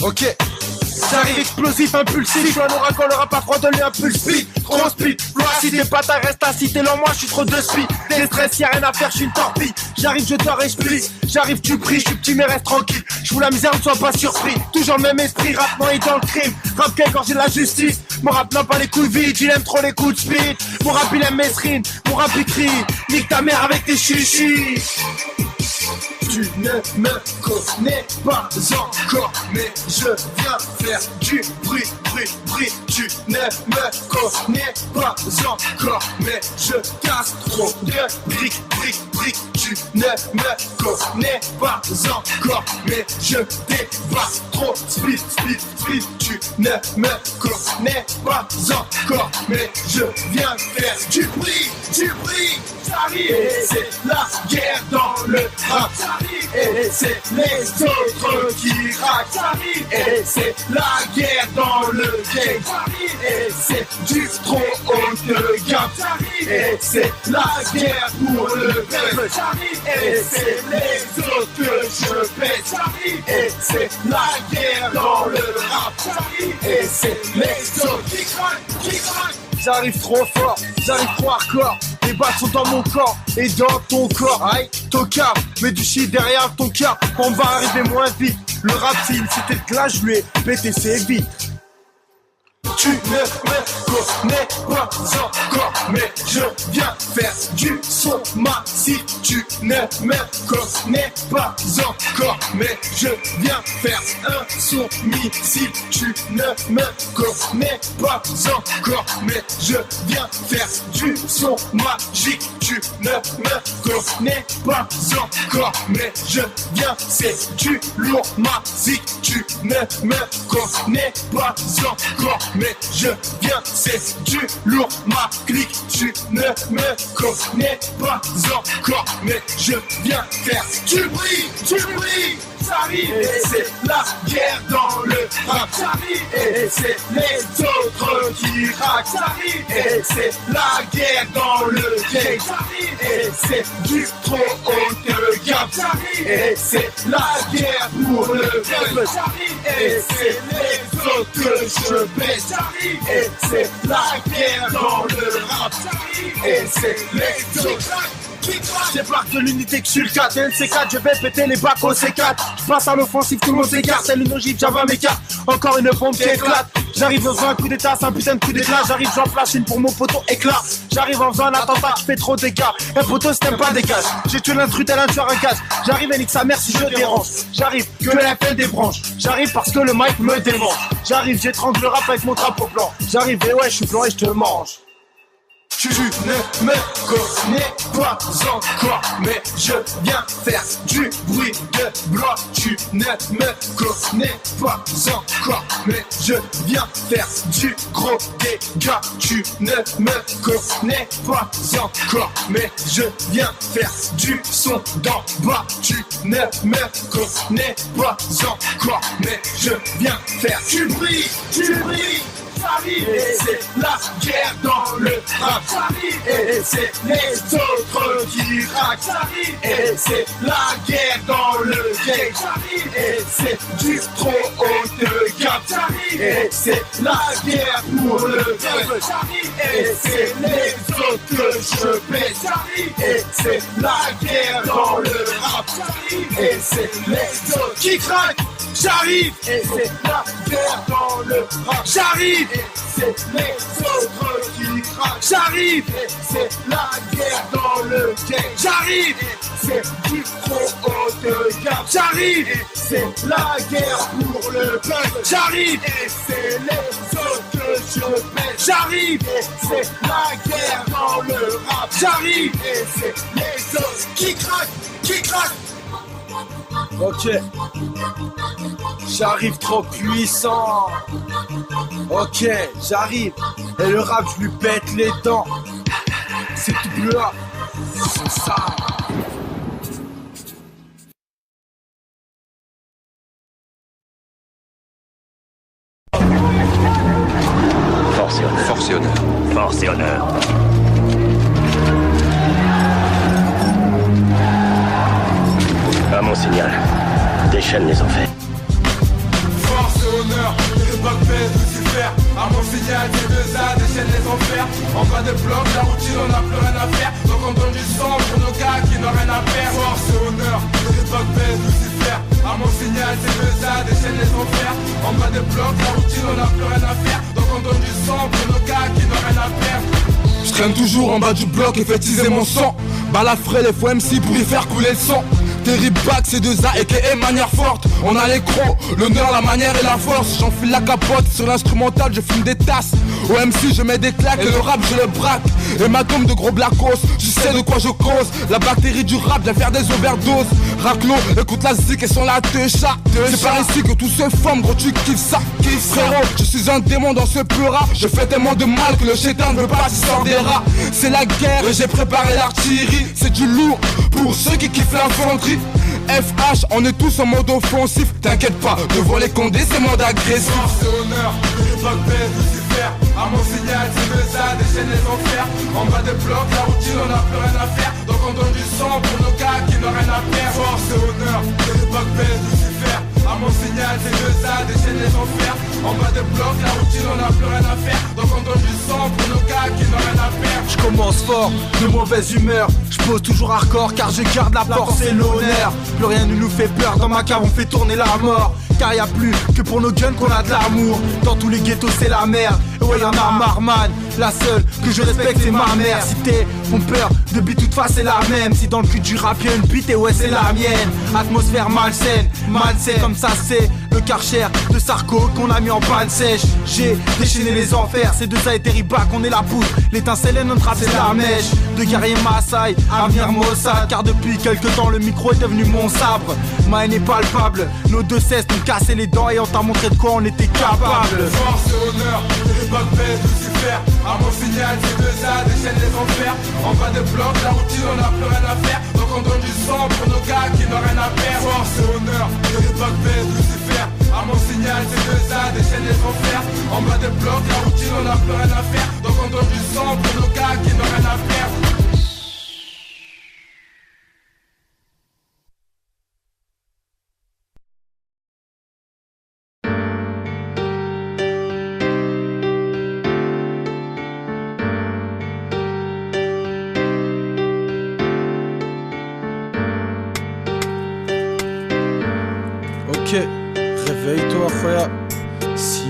Ok. J'arrive explosif, impulsif, je suis un ouragan, le rap a froid de l'impulse speed, trop speed, loi si t'es pas ta reste assis, t'es lent, moi je suis trop de speed, des stress, y'a rien à faire, je suis une torpille, j'arrive, je dors et je plie, j'arrive, tu pries, je suis petit mais reste tranquille, je fous la misère, ne sois pas surpris, toujours le même esprit, rap non et dans le crime, rap qu'est gorgé de la justice, mon rap n'a pas les couilles vides, il aime trop les coups de speed, mon rap il aime mes screens, mon rap il crie, nique ta mère avec tes chichis. Tu ne me connais pas encore, mais je viens faire du bruit, bruit, bruit. Tu ne me connais pas encore, mais je casse trop de briques, briques, briques. Tu ne me connais pas encore, mais je dépasse trop speed, speed, speed. Tu ne me connais pas encore, mais je viens faire du bruit, du bruit. J'arrive et c'est la guerre dans le rap. J'arrive et c'est les autres qui raquent. J'arrive et c'est la guerre dans le game. J'arrive et c'est du trop haut de gamme. J'arrive et c'est la guerre pour le peuple. J'arrive et c'est les autres que je pèse. J'arrive et c'est la guerre dans le rap. J'arrive et c'est les autres qui craquent, qui craquent. J'arrive trop fort, j'arrive trop hardcore. Les balles sont dans mon corps et dans ton corps. Aïe, tocard, mets du shit derrière ton cœur. On va arriver moins vite. Le rap c'est une cité de clash, je lui ai pété ses vies. Tu ne me connais pas encore, mais je viens faire du son massif. Tu ne me connais pas encore, mais je viens faire un son missile. Tu ne me connais pas encore, mais je viens faire du son magique. Tu ne me connais pas encore, mais je viens, c'est du lourd magique. Tu ne me connais pas encore, mais je viens, c'est du lourd ma clique. Tu ne me connais pas encore, mais je viens faire du bruit, du bruit. J'arrive et c'est la guerre dans le rap. J'arrive et c'est les autres qui raquent. J'arrive et c'est la guerre dans le game. J'arrive et c'est du trop haut de gamme. J'arrive et c'est la guerre pour le peuple. J'arrive et c'est les autres que je baisse. J'arrive et c'est la guerre dans le rap. J'arrive et c'est les autres. Débarque de l'unité que je suis le 4 NC4, je vais péter les bacs au C4. Je passe à l'offensive, tout le monde s'écarte. C'est une ogive, Java m'écarte. Encore une bombe qui éclate. J'arrive dans un coup d'état, c'est un putain de coup d'éclat. J'arrive, j'en flash une pour mon poteau éclat. J'arrive en faisant un attentat qui fait trop de dégâts. Un poteau, si t'aimes pas dégage. J'ai tué l'intrus tel un tueur à gage. J'arrive et nique sa mère si je dérange. J'arrive, que la peine des branches. J'arrive parce que le mic me démange. J'arrive, j'étrangle le rap avec mon drapeau blanc. J'arrive et ouais, je suis blanc et je te mange. Tu ne me connais pas encore, mais je viens faire du bruit de blanc. Tu ne me connais pas encore, mais je viens faire du gros dégât. Tu ne me connais pas encore, mais je viens faire du son d'en bas. Tu ne me connais pas encore, mais je viens faire du bruit, du bruit. J'arrive et c'est la guerre dans le rap. J'arrive et c'est les autres qui raquent. J'arrive et c'est la guerre dans le game. J'arrive et c'est du trop haut de gamme. J'arrive et c'est la guerre pour le peuple. J'arrive et c'est les autres que je baisse. J'arrive et c'est la guerre dans le rap. J'arrive et c'est les autres qui craquent. J'arrive et c'est la guerre dans le rap. J'arrive et c'est les autres qui craquent. J'arrive et c'est la guerre dans le game. J'arrive et c'est du trop haut de gamme. J'arrive et c'est la guerre pour le peuple. J'arrive et c'est les autres que je pèse. J'arrive et c'est la guerre dans le rap. J'arrive et c'est les autres qui craquent, qui craquent. Ok, j'arrive trop puissant. Ok, j'arrive et le rap je lui pète les dents. C'est tout là, c'est ça. Force et honneur. Force et honneur. Force et honneur. À mon signal, déchaîne les enfers. Force honneur, l'époque pèse Lucifer. À mon signal, T2A déchaîne les enfers. En bas des blocs, la routine, on n'a plus rien à faire. Donc on donne du sang pour nos gars qui n'ont rien à faire. Force et honneur, l'époque pèse Lucifer. À mon signal, T2A déchaîne les enfers. En bas des blocs, la routine, on n'a plus rien à faire. Donc on donne du sang pour nos gars qui n'ont rien à faire. Je traîne toujours en bas du bloc et fais teaser mon sang. Balafré les faux MC pour y faire couler le sang. Terrible back, C2A et manière forte. On a les crocs, l'honneur, la manière et la force. J'enfile la capote, sur l'instrumental je fume des tasses. Au MC je mets des claques et le rap je le braque. Et ma tombe de gros blacos, tu sais de quoi je cause. La bactérie du rap vient faire des overdoses. Raclo, écoute la zik et son la techa. C'est par ici que tout se forme, gros tu kiffes ça. Frérot, je suis un démon dans ce pleura. Je fais tellement de mal que le chétan ne veut pas s'y sort des rats. C'est la guerre et j'ai préparé l'artillerie. C'est du lourd pour ceux qui kiffent l'infanterie. FH, on est tous en mode offensif. T'inquiète pas, devant les condés c'est mode agressif. Force et honneur, l'époque pèse Lucifer. À mon signal, T2A déchaîne les enfers. En bas des blocs, la routine, on n'a plus rien à faire. Donc on donne du sang pour nos gars qui n'ont rien à faire. Force et honneur, l'époque pèse Lucifer. À mon signal, T2A déchaîne les enfers. En bas des blocs, la routine, on n'a plus rien à faire. Donc on donne du sang pour nos gars qui n'ont rien à faire. Je commence fort, de mauvaise humeur. Je pose toujours hardcore car je garde la force et l'honneur. Plus rien ne nous fait peur, dans ma cave on fait tourner la mort. Car y a plus que pour nos guns qu'on a de l'amour. Dans tous les ghettos c'est la merde. Et ouais y'en a marre man. La seule que je respecte c'est ma mère. Si t'es font peur, de bite toute face c'est la même. Si dans le cul du rap y'a une bite et ouais c'est la mienne. Atmosphère malsaine, malsaine comme ça c'est le Karcher de Sarko qu'on a mis en panne sèche. J'ai déchaîné les enfers, c'est de ça et Terribac on est la poudre. L'étincelle est notre rap c'est la mèche. De guerrier Maasai à venir Mossad. Car depuis quelque temps le micro est devenu mon sabre. Ma haine est palpable, nos deux cesses nous casser les dents et on t'a montré de quoi on était capable. Force et honneur, l'époque pèse Lucifer. À mon signal, T2A déchaîne les enfers. En bas des blocs, la routine, on n'a plus rien à faire. Donc on donne du sang pour nos gars qui n'ont rien à faire. Force et honneur, l'époque pèse Lucifer. À mon signal, T2A déchaîne les enfers. En bas des blocs, la routine, on n'a plus rien à faire. Donc on donne du sang pour nos gars qui n'ont rien à faire. Ok, réveille-toi frère. Si.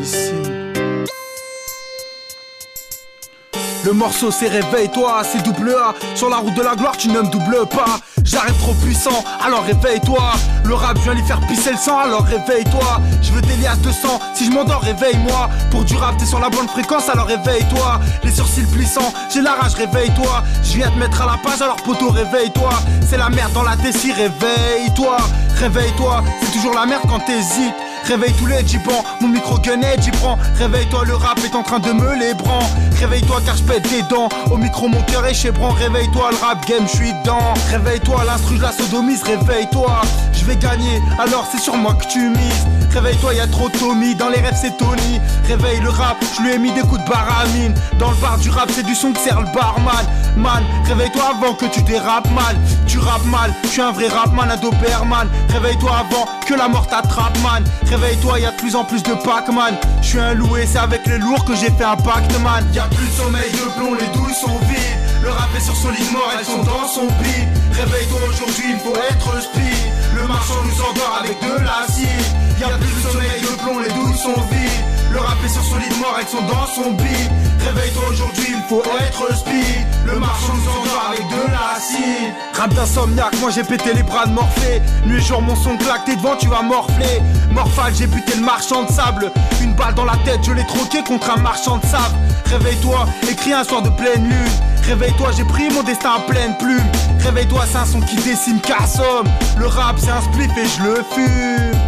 Le morceau c'est réveille-toi, c'est double A. Sur la route de la gloire tu ne me doubles pas. J'arrive trop puissant, alors réveille-toi. Le rap vient lui faire pisser le sang, alors réveille-toi. Je veux des liasses de sang, si je m'endors réveille-moi. Pour du rap t'es sur la bonne fréquence, alors réveille-toi. Les sourcils plissants, j'ai la rage, réveille-toi. Je viens te mettre à la page, alors poteau réveille-toi. C'est la merde dans la tessie, réveille-toi. Réveille-toi, c'est toujours la merde quand t'hésites. Réveille tous les djibans, mon micro gunnet j'y prends. Réveille-toi, le rap est en train de me les bran. Réveille-toi car je pète des dents. Au micro mon cœur est chébran. Réveille-toi, le rap game je suis dedans. Réveille-toi, l'instru je la sodomise. Réveille-toi, je vais gagner, alors c'est sur moi que tu mises. Réveille-toi, y'a trop de Tommy, dans les rêves c'est Tony. Réveille le rap, je lui ai mis des coups de baramine. Dans le bar du rap c'est du son que sert le barman. Man, réveille-toi avant que tu dérapes mal. Tu rappes mal, je suis un vrai rapman, un Doberman. Réveille-toi avant que la mort t'attrape man. Réveille-toi, y'a de plus en plus de Pac-Man. Je suis un loué, c'est avec les lourds que j'ai fait un pacte man. Y'a plus de sommeil de plomb, les douilles sont vides. Le rap est sur son lit mort, elles sont dans son beat. Réveille-toi aujourd'hui, il faut être speed. Le marchand nous endort avec de l'acide. Y'a plus de sommeil de plomb, les douilles sont vides. Le rap est sur son lit mort, elles sont dans son beat. Réveille-toi aujourd'hui, il faut être speed. Le marchand nous endort avec de l'acide. Rap d'insomniaque, moi j'ai pété les bras de Morphée. Nuit et jour mon son claque, t'es devant tu vas morfler. Morphal, j'ai buté le marchand de sable. Une balle dans la tête, je l'ai troqué contre un marchand de sable. Réveille-toi, écris un soir de pleine lune. Réveille-toi, j'ai pris mon destin à pleine plume. Réveille-toi, c'est un son qui dessine Cassom. Le rap c'est un spliff et je le fume.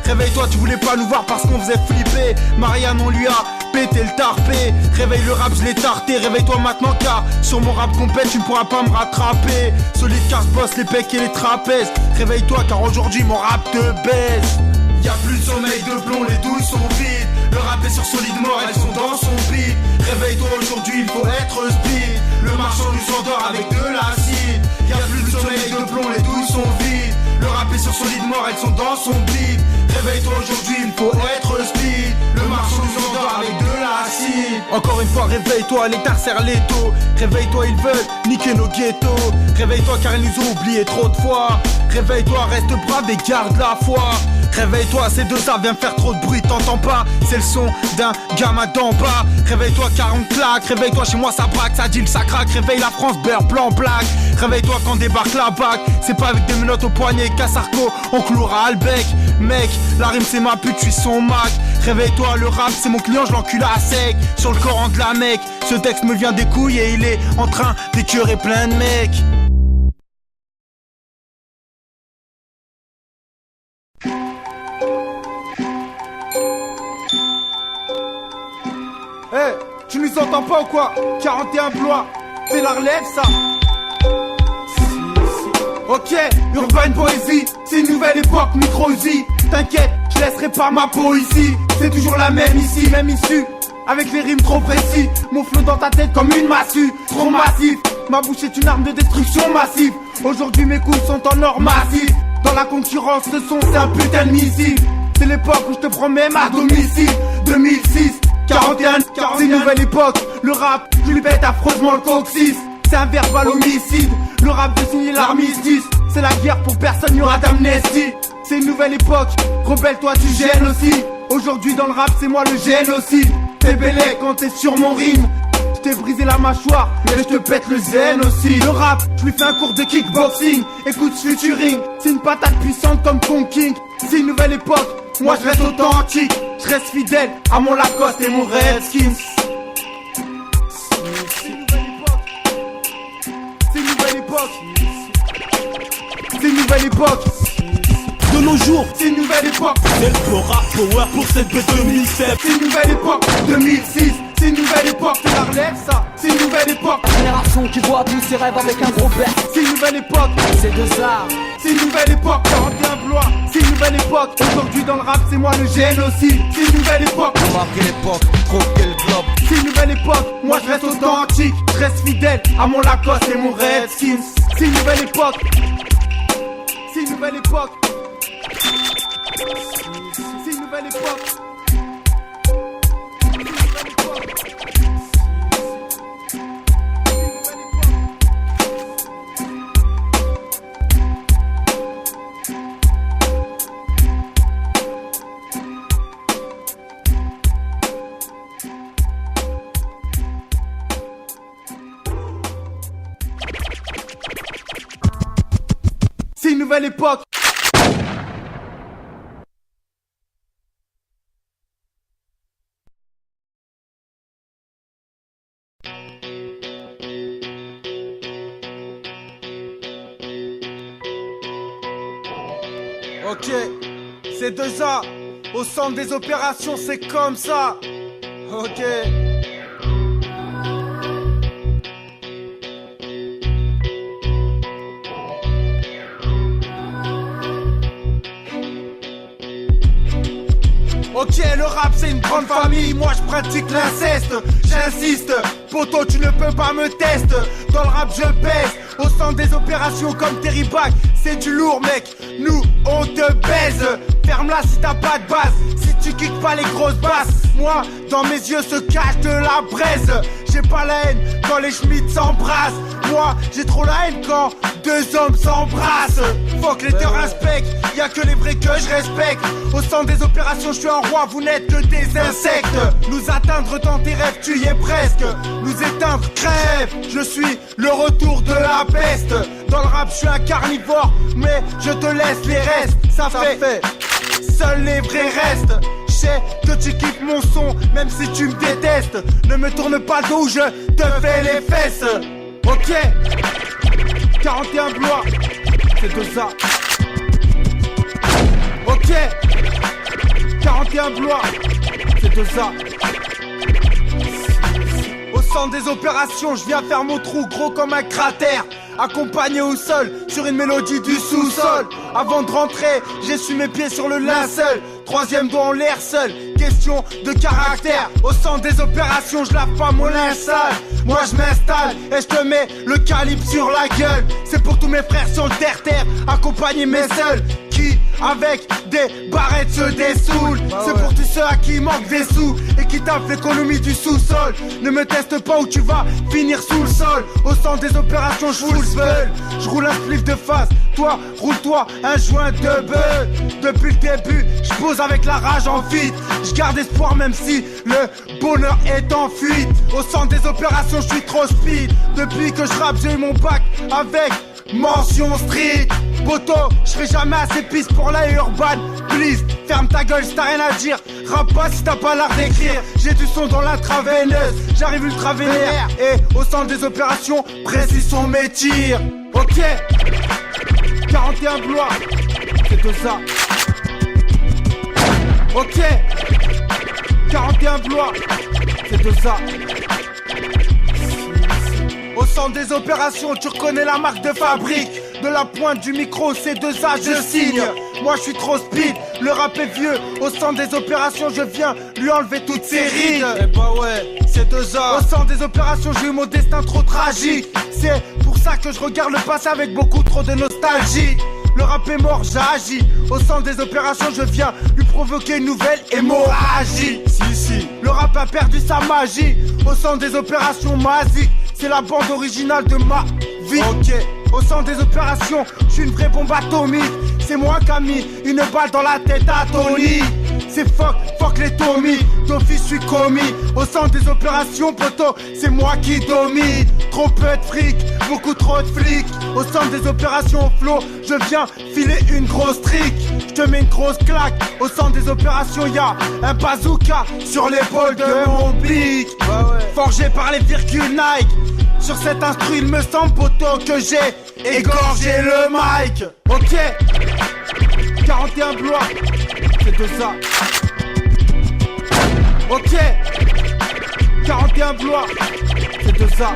Réveille-toi, tu voulais pas nous voir parce qu'on faisait flipper. Marianne on lui a pété le tarpé. Réveille le rap, je l'ai tarté. Réveille-toi maintenant car sur mon rap compète tu ne pourras pas me rattraper. Solide car je bosse les pecs et les trapèzes. Réveille-toi car aujourd'hui mon rap te baise. Y'a plus de sommeil de plomb, les douilles sont vides. Le rap est sur solide mort, elles sont dans son beat. Réveille-toi aujourd'hui, il faut être speed. Le marchand nous endort avec de l'acide. Y'a plus de sommeil de plomb, les douilles sont vides. Le rap est sur solide mort, elles sont dans son beat. Réveille-toi aujourd'hui, il faut être speed. Encore une fois, réveille-toi, l'état serre l'étau. Réveille-toi, ils veulent niquer nos ghettos. Réveille-toi car ils nous ont oubliés trop de fois. Réveille-toi, reste brave et garde la foi. Réveille-toi, ces deux ça vient faire trop de bruit, t'entends pas? C'est le son d'un gamin d'en bas. Réveille-toi car on claque, réveille-toi chez moi ça braque, ça deal, ça craque. Réveille la France, beurre, blanc, black. Réveille-toi quand débarque la bague. C'est pas avec des menottes au poignet, Cassarco, on clouera le bec. Mec, la rime c'est ma pute, je suis son Mac. Réveille-toi, le rap c'est mon client, je l'encule à sec. Sur le Coran de la Mecque, ce texte me vient des couilles et il est en train d'écœurer plein de mecs. Hey, tu nous entends pas ou quoi? 41 blois, c'est la relève ça. Ok, urbaine poésie, c'est une nouvelle époque, micro-Uzi. T'inquiète, je laisserai pas ma peau ici. C'est toujours la même ici, même issue. Avec les rimes trop précis, mon flow dans ta tête comme une massue. Trop massif, ma bouche est une arme de destruction massive. Aujourd'hui mes coups sont en or massif. Dans la concurrence, ce son c'est un putain de missile. C'est l'époque où je te prends même à domicile. 2006, 41, c'est une nouvelle époque. Le rap, je lui bête affreusement le coccyx. C'est un verbal homicide. Le rap de signer l'armistice. C'est la guerre pour personne, y'aura d'amnestie. C'est une nouvelle époque, rebelle-toi tu gênes aussi. Aujourd'hui dans le rap c'est moi le génocide. T'es bélé quand t'es sur mon rime. Je t'ai brisé la mâchoire, mais je te pète le zen aussi. Le rap, je lui fais un cours de kickboxing. Écoute Futuring, c'est une patate puissante comme Kong King. C'est une nouvelle époque, moi je reste authentique. Je reste fidèle à mon Lacoste et mon Redskins. C'est une nouvelle époque. C'est une nouvelle époque. De nos jours, c'est une nouvelle époque. C'est le rap power pour cette bête 2007. C'est une nouvelle époque. 2006, c'est une nouvelle époque. C'est la relève ça. C'est une nouvelle époque. Génération qui voit tous ses rêves avec un gros bec. C'est une nouvelle époque. C'est deux arts. C'est une nouvelle époque. 41 blois. C'est une nouvelle époque. Aujourd'hui dans le rap, c'est moi le génocide. C'est une nouvelle époque. On marque l'époque, troquer le globe. C'est une nouvelle époque. Moi je reste authentique. Je reste fidèle à mon Lacoste et mon Redskins. C'est une nouvelle époque. C'est une nouvelle époque. C'est une nouvelle époque. C'est une nouvelle époque. Ok, c'est 2A, au centre des opérations, c'est comme ça. Ok. Ok, le rap c'est une grande famille, moi je pratique l'inceste. J'insiste, poto tu ne peux pas me tester. Dans le rap je pèse, au centre des opérations comme Terry Bag. C'est du lourd mec, nous on te baise. Ferme-la si t'as pas de base, si tu kicks pas les grosses basses. Moi, dans mes yeux se cache de la braise. J'ai pas la haine quand les schmitts s'embrassent. Moi, j'ai trop la haine quand deux hommes s'embrassent. Faut que les te respectent, y'a que les vrais que je respecte. Au centre des opérations, je suis un roi, vous n'êtes que des insectes. Nous atteindre dans tes rêves, tu y es presque. Nous éteindre, crève. Je suis le retour de la peste. Dans le rap, je suis un carnivore, mais je te laisse les restes. Ça fait. Seuls les vrais restent. Je sais que tu kiffes mon son, même si tu me détestes. Ne me tourne pas le dos, je te fais les fesses. Ok, 41 blois, c'est de ça. Ok, 41 blois, c'est de ça. Au centre des opérations, je viens faire mon trou gros comme un cratère. Accompagné au sol, sur une mélodie du sous-sol. Avant de rentrer, j'essuie mes pieds sur le linceul. Troisième doigt en l'air seul, question de caractère. Au centre des opérations, je lave pas mon linge sale. Moi je m'installe et je te mets le calibre sur la gueule. C'est pour tous mes frères sur le terre-terre, accompagné mais seul. qui, avec des barrettes, se dessoulent. C'est pour tous ceux à qui manque des sous et qui tapent l'économie du sous-sol. Ne me teste pas où tu vas finir sous le sol. Au centre des opérations, je roule seul. Je roule un spliff de face, toi, roule-toi un joint de bœuf. Depuis le début, je pose avec la rage en fuite. Je garde espoir même si le bonheur est en fuite. Au centre des opérations, je suis trop speed. Depuis que je rappe, j'ai eu mon bac avec mention street. Poto, je serai jamais assez piste pour la urban. Please, ferme ta gueule si t'as rien à dire. Rappe pas si t'as pas l'art d'écrire. J'ai du son dans l'intraveineuse, j'arrive ultra vénère. Et au centre des opérations, précise son métier. Ok, 41 blois, c'est tout ça. Ok, 41 blois, c'est tout ça. Au centre des opérations, tu reconnais la marque de fabrique. De la pointe du micro, C2A, je signe. Moi je suis trop speed, le rap est vieux. Au centre des opérations, je viens lui enlever toutes ses rides. Eh bah ouais, C2A. Au centre des opérations, j'ai eu mon destin trop tragique. C'est pour ça que je regarde le passé avec beaucoup trop de nostalgie. Le rap est mort, j'agis. Au centre des opérations, je viens lui provoquer une nouvelle hémorragie. Si, le rap a perdu sa magie. Au centre des opérations, Mazik, c'est la bande originale de ma vie. Ok, au centre des opérations, je suis une vraie bombe atomique. C'est moi qui a mis une balle dans la tête à Tony. C'est fuck les Tommy. D'office, je suis commis. Au centre des opérations, poto, c'est moi qui domine. Trop peu de fric, beaucoup trop de flics. Au centre des opérations flow, je viens filer une grosse trick. Je te mets une grosse claque. Au centre des opérations, y'a un bazooka sur l'épaule de mon bic. Forgé par les virgules Nike. Sur cet instru, il me semble, poto, que j'ai égorgé le mic. Ok, 41 blois, c'est de ça. Ok, 41 blois, c'est de ça.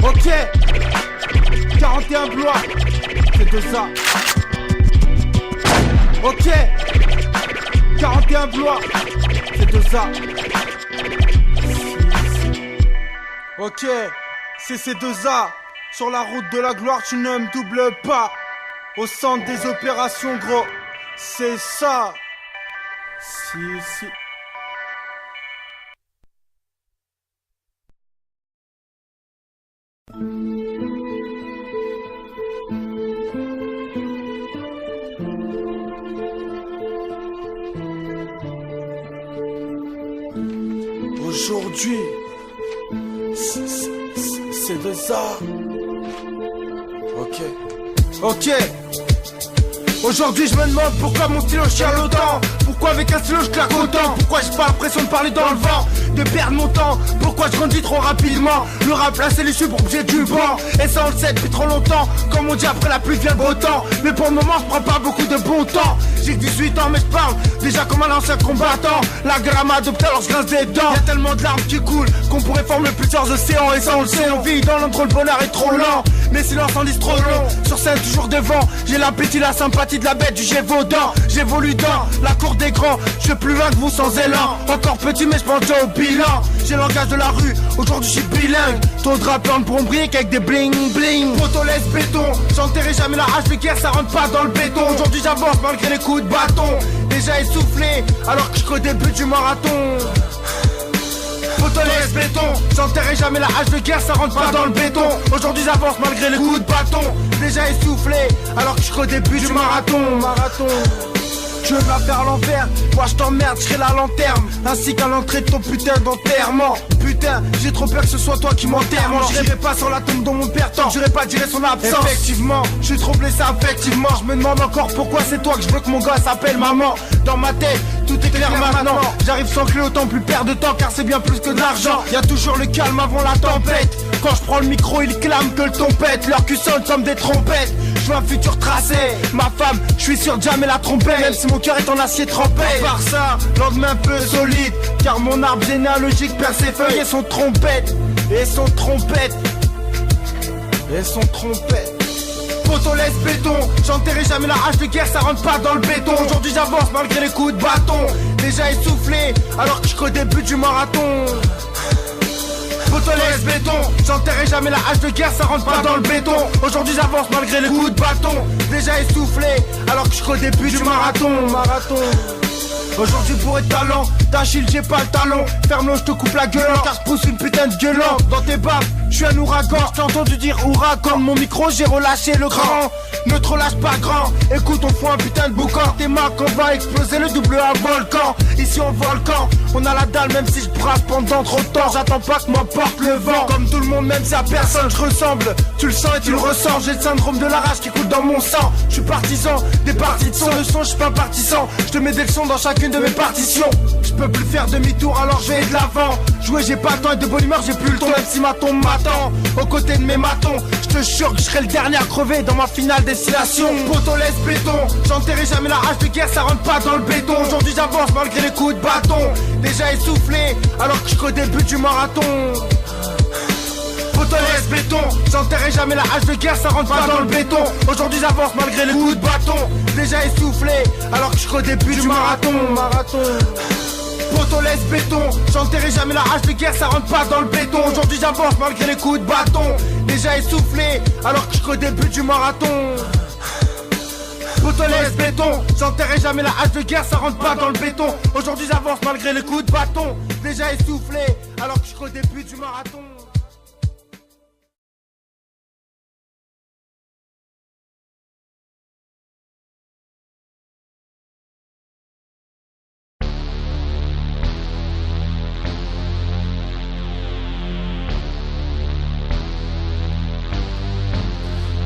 Ok, 41 blois, c'est de ça. Ok, 41 blois, c'est de ça. Ok, c'est ces deux A. Sur la route de la gloire, tu ne me doubles pas. Au centre des opérations, gros, c'est ça. Si. Aujourd'hui, c'est de ça. Ok. Aujourd'hui je me demande pourquoi mon stylo chiale autant. Pourquoi avec un stylo je claque autant. Pourquoi j'ai pas l'impression de parler dans le vent, de perdre mon temps. Pourquoi je grandis trop rapidement. Le rap là c'est l'issue pour bouger du banc. Et ça on le sait depuis trop longtemps. Comme on dit après la pluie vient le beau temps. Mais pour le moment je prends pas beaucoup de bon temps. J'ai que 18 ans mais je parle déjà comme un ancien combattant. La guerre m'a adopté alors je grince des dents. Y'a tellement de larmes qui coulent qu'on pourrait former plusieurs océans. Et ça on le sait, on vit dans l'ombre, le bonheur est trop lent. Mes silences en disent trop long. Sur scène toujours devant. J'ai l'appétit, la sympathie de la bête du Gévaudan. J'évolue dans la cour des grands. Je suis plus loin que vous sans élan. Encore petit mais je pense déjà au bilan. J'ai le langage de la rue, aujourd'hui je suis bilingue. Ton drap plein de brombriques avec des bling bling. Photo laisse béton, j'enterrai jamais la hache de guerre, ça rentre pas dans le béton. Aujourd'hui j'avance malgré les coups de bâton. Déjà essoufflé, alors que je suis au début du marathon. Photo laisse béton, j'enterrai jamais la hache de guerre, ça rentre pas dans le béton. Aujourd'hui j'avance malgré les coups de bâton. Déjà essoufflé, alors que je suis au début du marathon. Tu veux me la faire à l'envers, moi je t'emmerde, je serai la lanterne. Ainsi qu'à l'entrée de ton putain d'enterrement. Putain, j'ai trop peur que ce soit toi qui m'enterre. J'irai pas sur la tombe de mon père, tant que j'irai pas dire son absence. Effectivement, je suis trop blessé affectivement. Je me demande encore pourquoi c'est toi que je veux que mon gosse s'appelle maman. Dans ma tête, tout est clair maintenant. J'arrive sans clé, autant plus perdre de temps car c'est bien plus que de l'argent. Y'a toujours le calme avant la tempête. Quand je prends le micro, ils clament que le ton pète. Leur cul sonne comme des trompettes. Je vois un futur tracé, ma femme, je suis sûr jamais la tromper. Même si mon cœur est en acier trempé. Par ça, lendemain un peu solide. Car mon arbre généalogique perd ses feuilles et son trompette. Et son trompette. Photo laisse béton, j'enterrai jamais la hache de guerre, ça rentre pas dans le béton. Aujourd'hui j'avance malgré les coups de bâton. Déjà essoufflé, alors que je suis au début du marathon. Photo laisse béton, J'enterrai jamais la hache de guerre, ça rentre pas dans le béton. Aujourd'hui j'avance malgré les coups de bâton. Déjà essoufflé, alors que je suis au début du marathon. Aujourd'hui pour être talent, d'Achille j'ai pas le talon. Ferme-le, je te coupe la gueule, car je pousse une putain de gueulante. Dans tes baffes, je suis un ouragan. J'ai entendu dire ouragan, mon micro j'ai relâché le cran. Ne te relâche pas grand, écoute on fout un putain de boucan. Tes marques on va exploser le double à volcan. Ici on volcan, on a la dalle même si je brasse pendant trop de temps. J'attends pas que m'emporte le vent. Comme tout le monde même si à personne je ressemble. Tu le sens et tu le ressens, j'ai le syndrome de la rage qui coule dans mon sang. Je suis partisan, des parties de son, le son je suis pas partisan. Je te mets des leçons dans chacune de mes partitions. Je peux plus faire demi-tour alors je vais de l'avant. Jouer j'ai pas le temps et de bonne humeur j'ai plus le temps. Même si ma tombe m'attend, aux côtés de mes matons. Je te jure que je serai le dernier à crever dans ma finale destination. Poteau laisse béton, j'enterrai jamais la hache de guerre, ça rentre pas dans le béton. Aujourd'hui j'avance malgré les coups de bâton. Déjà essoufflé alors que je suis au début du marathon. Poteau laisse béton, j'enterrai jamais la hache de guerre, ça rentre pas dans le béton. Aujourd'hui j'avance malgré les coups de bâton. Déjà essoufflé alors que je suis au début du marathon. Poteau laisse béton, j'enterrai jamais la hache de guerre, ça rentre pas dans le béton. Aujourd'hui j'avance malgré les coups de bâton. Déjà essoufflé alors que je suis au début du marathon. Poteau laisse béton, j'enterrai jamais la hache de guerre, ça rentre pas dans le béton. Aujourd'hui j'avance malgré les coups de bâton. Déjà essoufflé alors que je suis au début du marathon.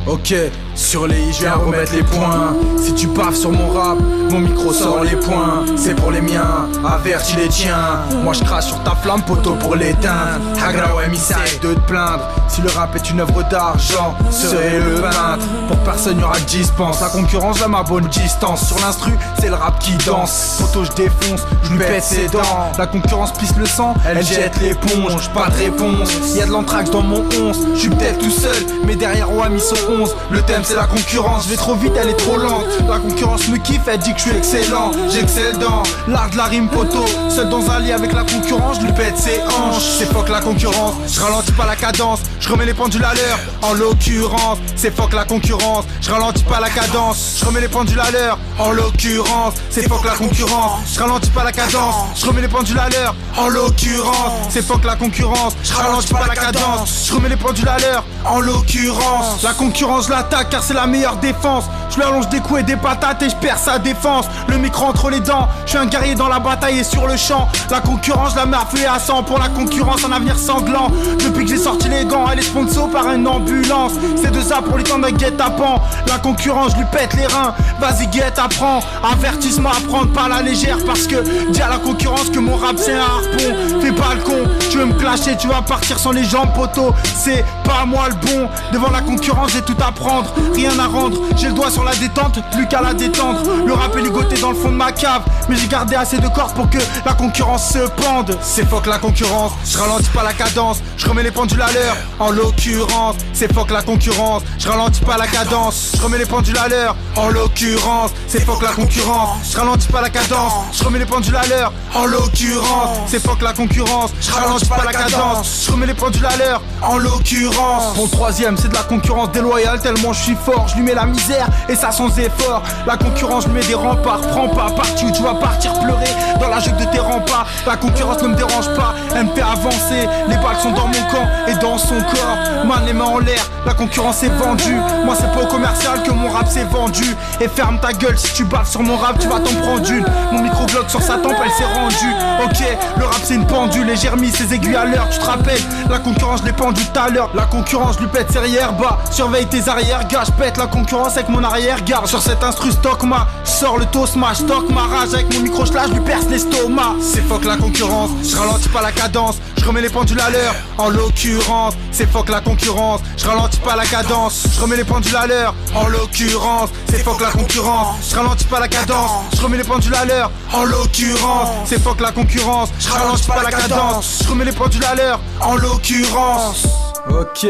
Ok, sur les i, je viens remettre les points. Si tu baffes sur mon rap, mon micro sort les points. C'est pour les miens, avertis les tiens. Moi je crache sur ta flamme, poteau pour l'éteindre. Hagra ouais, essaye de te plaindre. Si le rap est une œuvre d'argent, serai le peintre. Pour personne y'aura que dispense. La concurrence à ma bonne distance. Sur l'instru, c'est le rap qui danse. Poteau je défonce, je me pète ses dents. La concurrence pisse le sang, elle jette l'éponge. Pas de réponse, y'a de l'anthrax dans mon 11. Je suis peut-être tout seul, mais derrière Wami sont 11. Le thème c'est la concurrence, je vais trop vite, elle est trop lente. La concurrence me kiffe, elle dit que je suis excellent. J'excelle dans l'art de la rime poteau. Seul dans un lit avec la concurrence, je lui pète ses hanches. C'est fuck la concurrence, je ralentis pas la cadence. Je remets les pendules à l'heure, en l'occurrence. C'est fuck la concurrence, je ralentis pas la cadence. Je remets les pendules à l'heure, en l'occurrence. C'est fuck la concurrence, je ralentis pas la cadence. Je remets les pendules à l'heure, en l'occurrence. C'est fuck la concurrence, je ralentis pas la cadence. Je remets les pendules à l'heure, en l'occurrence. La concurrence, je l'attaque car c'est la meilleure défense. Je lui allonge des coups et des patates et je perds sa défense. Le micro entre les dents, je suis un guerrier dans la bataille et sur le champ. La concurrence, je la mets à feu et à sang. Pour la concurrence, un avenir sanglant. Depuis que j'ai sorti les gants, elle est sponsor par une ambulance. C'est de ça pour les temps d'un guet-apens. La concurrence, je lui pète les reins. Vas-y guette, apprends. Avertissement à prendre pas la légère. Parce que dis à la concurrence que mon rap c'est un harpon. Fais pas le con, tu veux me clasher, tu vas partir sans les jambes poteau. C'est pas moi le bon. Devant la concurrence, j'ai tout à prendre, rien à rendre. J'ai le doigt sur la détente, plus qu'à la détendre. Le rap est ligoté dans le fond de ma cave, mais j'ai gardé assez de cordes pour que la concurrence se pende. C'est fuck la concurrence, je ralentis pas la cadence. Je remets les pendules à l'heure, en l'occurrence. C'est fuck la concurrence, je ralentis pas la cadence. Je remets les pendules à l'heure, en l'occurrence. C'est fuck la concurrence, je ralentis pas la cadence. Je remets les pendules à l'heure, en l'occurrence. C'est fuck la concurrence, je ralentis pas la cadence. Je remets les pendules à l'heure, en l'occurrence. Mon troisième, c'est de la concurrence déloyale. Tellement je suis fort, je lui mets la misère et ça sans effort. La concurrence, je lui mets des remparts. Prends pas parti où tu vas partir pleurer dans la jungle de tes remparts. La concurrence ne me dérange pas, elle me fait avancer. Les balles sont dans mon camp et dans son corps. Man, les mains en l'air, la concurrence est vendue. Moi c'est pas au commercial que mon rap s'est vendu. Et ferme ta gueule, si tu baves sur mon rap tu vas t'en prendre une. Mon micro bloque sur sa tempe, elle s'est rendue. Ok, le rap c'est une pendule et j'ai remis ses aiguilles à l'heure. Tu te rappelles, la concurrence je l'ai pendu tout à l'heure. La concurrence je lui pète serrière bas. Surveille tes arrières gars, je pète la concurrence avec mon arrière garde. Sur cet instru stock ma, sors le toast ma, stock ma rage avec mon micro je lui perce l'estomac. C'est fuck la concurrence, je ralentis pas la cadence. Je remets les pendules à l'heure, en l'occurrence. C'est fuck la concurrence, je ralentis pas la cadence. Je remets les pendules à l'heure, en l'occurrence. C'est fuck la concurrence, je ralentis pas la cadence. Je remets les pendules à l'heure, en l'occurrence. C'est fuck la concurrence, je ralentis pas la cadence. Je remets les pendules à l'heure, en l'occurrence. Ok,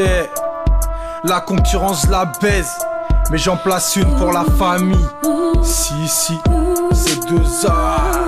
la concurrence la baise, mais j'en place une pour la famille. Si, c'est 2 heures.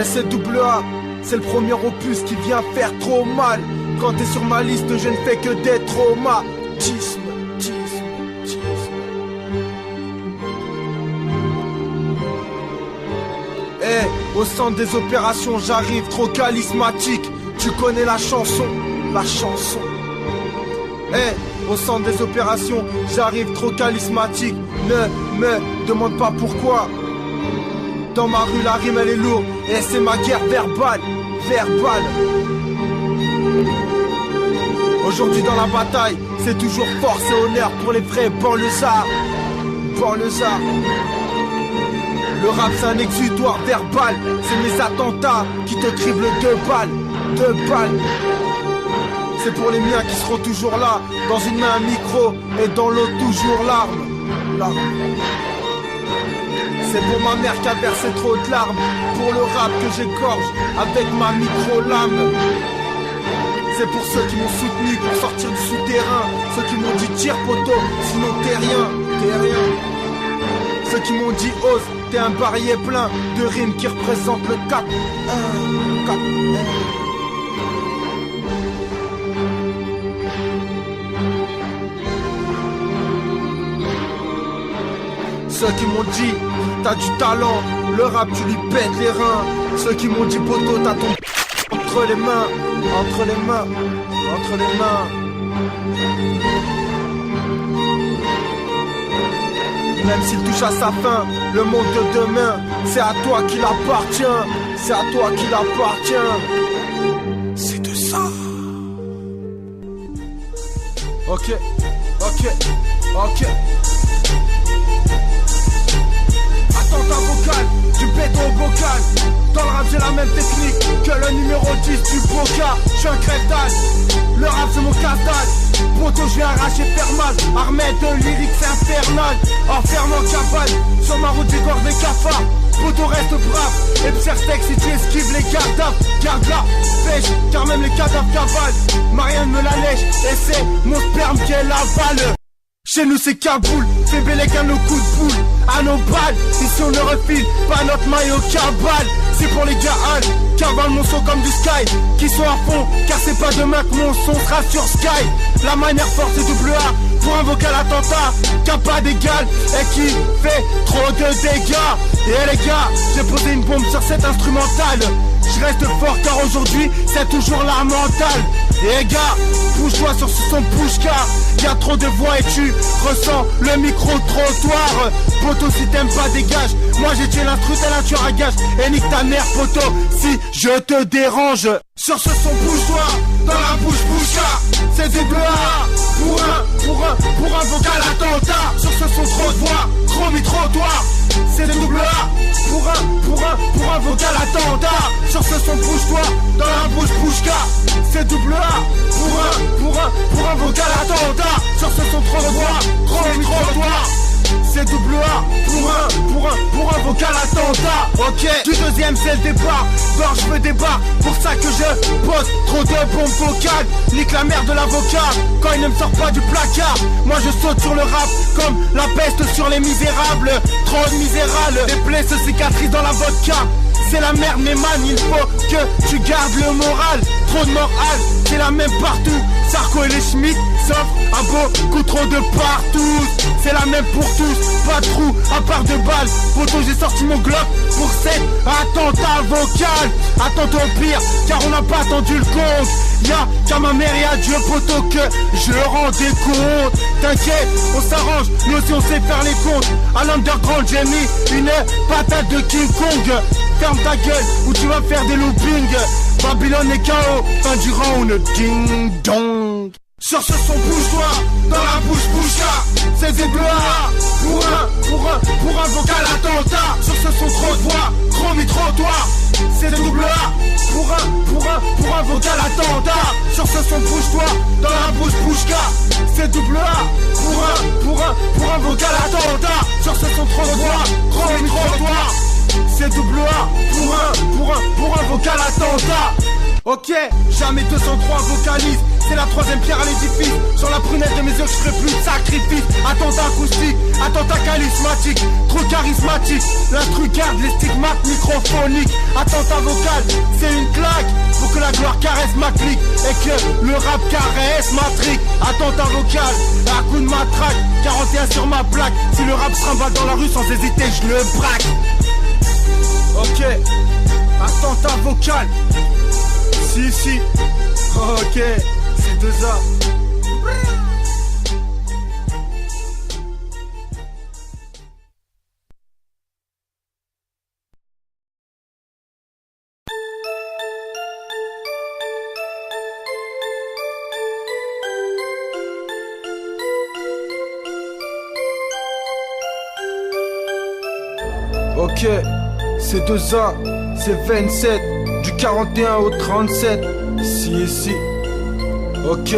SCAA, c'est le premier opus qui vient faire trop mal. Quand t'es sur ma liste, je ne fais que des traumatismes. Au centre des opérations, j'arrive trop charismatique. Tu connais la chanson. Au centre des opérations, j'arrive trop charismatique. Ne me demande pas pourquoi. Dans ma rue, la rime elle est lourde. Et c'est ma guerre verbale. Aujourd'hui dans la bataille, c'est toujours force et honneur pour les vrais banlieusards. Le rap c'est un exutoire verbal. C'est mes attentats qui te criblent 2 balles. C'est pour les miens qui seront toujours là. Dans une main un micro et dans l'autre toujours l'arme. C'est pour ma mère qui a versé trop de larmes. Pour le rap que j'égorge avec ma micro-lame. C'est pour ceux qui m'ont soutenu pour sortir du souterrain. Ceux qui m'ont dit tire poteau, sinon t'es rien. Ceux qui m'ont dit ose, t'es un barillet plein de rimes qui représentent le 4. Ceux qui m'ont dit t'as du talent, le rap tu lui pètes les reins. Ceux qui m'ont dit poteau t'as ton entre les mains. Même s'il touche à sa fin, le monde de demain, c'est à toi qu'il appartient. C'est de ça. Ok. Attentat vocal, du béton au bocal. Dans le rap j'ai la même technique que le numéro 10 du Boca. J'suis un crève-dalle, le rap c'est mon casse-dalle. Poto je viens arracher faire mal, armé de lyrics infernal. Enfermant cabane, sur ma route j'égorge des cafards. Poto reste brave, et Psertex si tu esquives les cadavres. Garde la pêche, car même les cadavres cavalent. Marianne me la lèche, et c'est mon sperme qui est la balle. Chez nous c'est Kaboul, fait Bélec à nos coups de boule, à nos balles. Ici on ne refile pas notre maillot cabale. C'est pour les gars qui avalent mon son comme du Sky, qui sont à fond, car c'est pas demain que mon son sera sur Sky. La manière forte c'est AA, pour invoquer l'attentat, qui a pas d'égal et qui fait trop de dégâts. Et les gars, j'ai posé une bombe sur cette instrumentale. Je reste fort car aujourd'hui c'est toujours la mentale. Et les gars, bouge-toi sur ce son push car y'a trop de voix et tu ressens le micro-trottoir. Poto si t'aimes pas dégage, moi j'ai tué l'instru tel un tueur à gage. Et nique ta mère poto si je te dérange. Sur ce son bouge-toi, dans la bouche bouche. C'est AA pour un vocal attentat. Sur ce son trop de voix, trop mi-trottoir. C'est AA pour un vocal attentat. Sur ce son bouge-toi, dans la bouche bouche. C'est AA pour un vocal attentat. Sur ce son trop de voix, trop mi-trottoir. C'est AA pour un vocal attentat. Ok, du deuxième c'est le départ. Bord je veux des barres, pour ça que je pose trop de bombes vocales. Nique la mère de l'avocat quand il ne me sort pas du placard. Moi je saute sur le rap comme la peste sur les misérables. Trop de misérables, les plaies se cicatrisent dans la vodka. C'est la merde mais man, il faut que tu gardes le moral. Trop de morale, c'est la même partout. Sarko et les Schmitt s'offrent à beaucoup trop de partout. C'est la même pour tous, pas de trou à part de balles. Poto j'ai sorti mon Glock pour cet attentat vocal. Attends-toi au pire, car on n'a pas attendu le compte. Y'a qu'à ma mère et à Dieu poto que je rendais compte. T'inquiète, on s'arrange, nous aussi on sait faire les comptes. À l'underground j'ai mis une patate de King Kong. Ferme ta gueule ou tu vas faire des loopings. Babylone est KO, fin du round, ding dong. Sur ce son bouge-toi, dans la bouche boucha. C'est AA pour un vocal attentat. Sur ce son trop de voix, trop mi-trottoir. C'est AA pour un vocal attentat. Sur ce son bouge-toi, dans la bouche bouche-ka. C'est AA pour un vocal attentat. Sur ce son trop de voix, trop mi-trottoir. C'est AA pour un vocal attentat. Ok, jamais 203 vocalistes c'est la troisième pierre à l'édifice. Sur la prunelle de mes yeux, je ferai plus de sacrifice. Attentat acoustique, attentat charismatique, trop charismatique. L'instru garde les stigmates microphoniques. Attentat vocal, c'est une claque pour que la gloire caresse ma clique et que le rap caresse ma trique. Attentat vocal, à coup de matraque, 41 sur ma plaque. Si le rap se trimballe dans la rue sans hésiter, je le braque. Ok, attentat vocal. Si, ok, c'est 2A. Ok, c'est 2A, c'est 27, du 41 au 37, si, ok.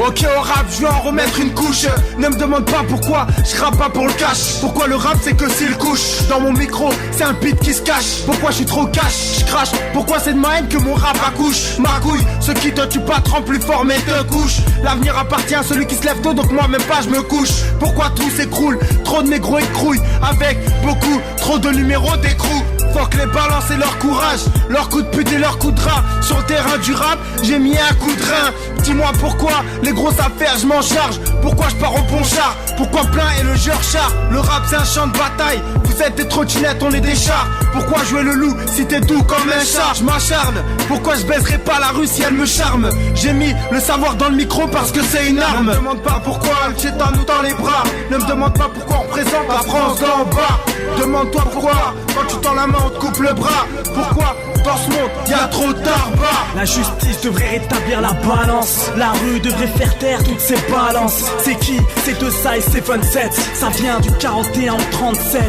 Ok au rap, je vais en remettre une couche. Ne me demande pas pourquoi, je rappe pas pour le cash. Pourquoi le rap c'est que s'il couche. Dans mon micro, c'est un beat qui se cache. Pourquoi je suis trop cash, je crache. Pourquoi c'est de ma haine que mon rap accouche. Ma couille, ceux qui te tuent pas trempent plus fort mais te couchent. L'avenir appartient à celui qui se lève tôt, donc moi même pas je me couche. Pourquoi tout s'écroule, trop de négros écrouillent. Avec beaucoup, trop de numéros d'écrou. Fuck les balances et leur courage, leur coup de pute et leur coup de rat. Sur le terrain du rap, j'ai mis un coup de rein. Dis-moi pourquoi, les grosses affaires je m'en charge. Pourquoi je pars au bon char, pourquoi plein et le jeu char. Le rap c'est un champ de bataille, vous êtes des trottinettes, on est des chars. Pourquoi jouer le loup si t'es doux comme un chat. Je m'acharne, pourquoi je baiserai pas la rue si elle me charme. J'ai mis le savoir dans le micro parce que c'est une arme. Ne me demande pas pourquoi le chétan nous tend les bras. Ne me demande pas pourquoi on représente la France d'en bas. Demande-toi pourquoi, quand tu tends la main on te coupe le bras. Pourquoi dans ce monde y'a trop d'arbres. La justice devrait rétablir la balance. La rue devrait faire taire toutes ces balances. C'est qui? C'est 2A et c'est 27. Ça vient du 41 au 37.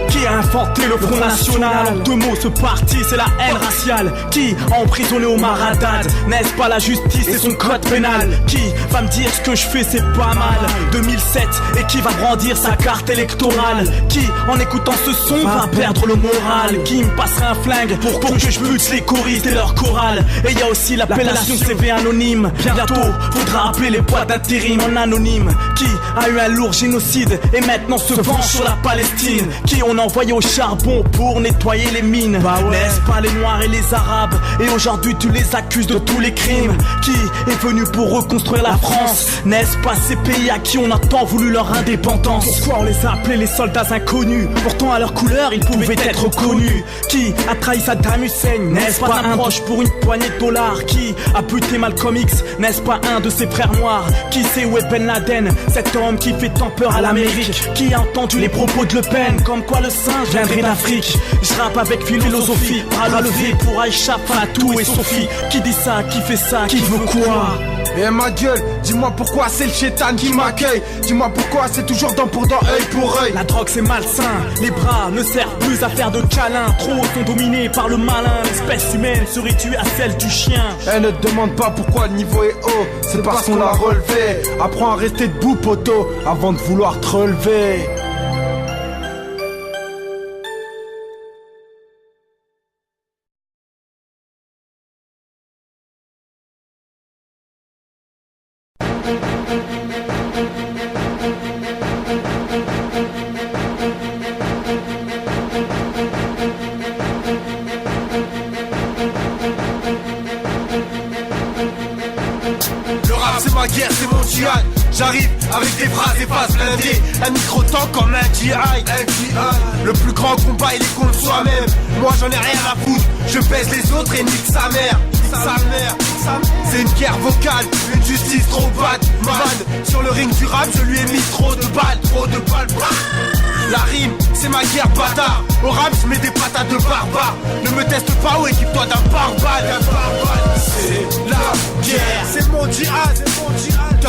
Qui a inventé le Front National? En deux mots, ce parti, c'est la haine raciale. Qui a emprisonné Omar Haddad? N'est-ce pas la justice et son code pénal? Qui va me dire ce que je fais, c'est pas mal? 2007, et qui va brandir sa carte électorale? Qui, en écoutant ce son, va perdre le moral? Qui me passera un flingue pour que je bute les choristes et leur chorale? Et y a aussi l'appellation CV anonyme. Bientôt, faudra appeler les boîtes d'intérim en anonyme. Qui a eu un lourd génocide et maintenant se venge sur la Palestine? Qui on envoyé au charbon pour nettoyer les mines? N'est-ce pas les Noirs et les Arabes? Et aujourd'hui tu les accuses de tous les crimes. Qui est venu pour reconstruire la France? N'est-ce pas ces pays à qui on a tant voulu leur indépendance? Pourquoi on les a appelés les soldats inconnus? Pourtant à leur couleur ils pouvaient être reconnus. Qui a trahi Saddam Hussein? N'est-ce pas un proche pour une poignée de dollars? Qui a buté Malcolm X? N'est-ce pas un de ses frères noirs? Qui sait où est Ben Laden? Cet homme qui fait tant peur à l'Amérique. Qui a entendu les propos de Le Pen comme quoi le singe viendrait d'Afrique? Je rappe avec philosophie, bras levé pour Aïcha, Fatou et Sophie. Qui dit ça, qui fait ça, qui veut quoi? Eh ma gueule, dis-moi pourquoi c'est le chétan qui m'accueille. Dis-moi pourquoi c'est toujours dent pour dent, œil pour œil. La drogue c'est malsain, les bras ne servent plus à faire de câlins. Trop sont dominés par le malin, l'espèce humaine se réduit à celle du chien. Elle ne te demande pas pourquoi le niveau est haut, c'est parce qu'on l'a relevé. Apprends à rester debout poteau, avant de vouloir te relever. J'arrive avec des phrases et faces blindées, un micro-temps comme un GI. Le plus grand combat il est contre soi-même. Moi j'en ai rien à foutre, je baise les autres et nique sa mère. C'est une guerre vocale, une justice trop bad. Sur le ring du rap je lui ai mis trop de balles. La rime, c'est ma guerre bâtard. Au rap je mets des patates de barbare. Ne me teste pas ou équipe-toi d'un barbare. C'est la guerre, c'est mon djihad. Dans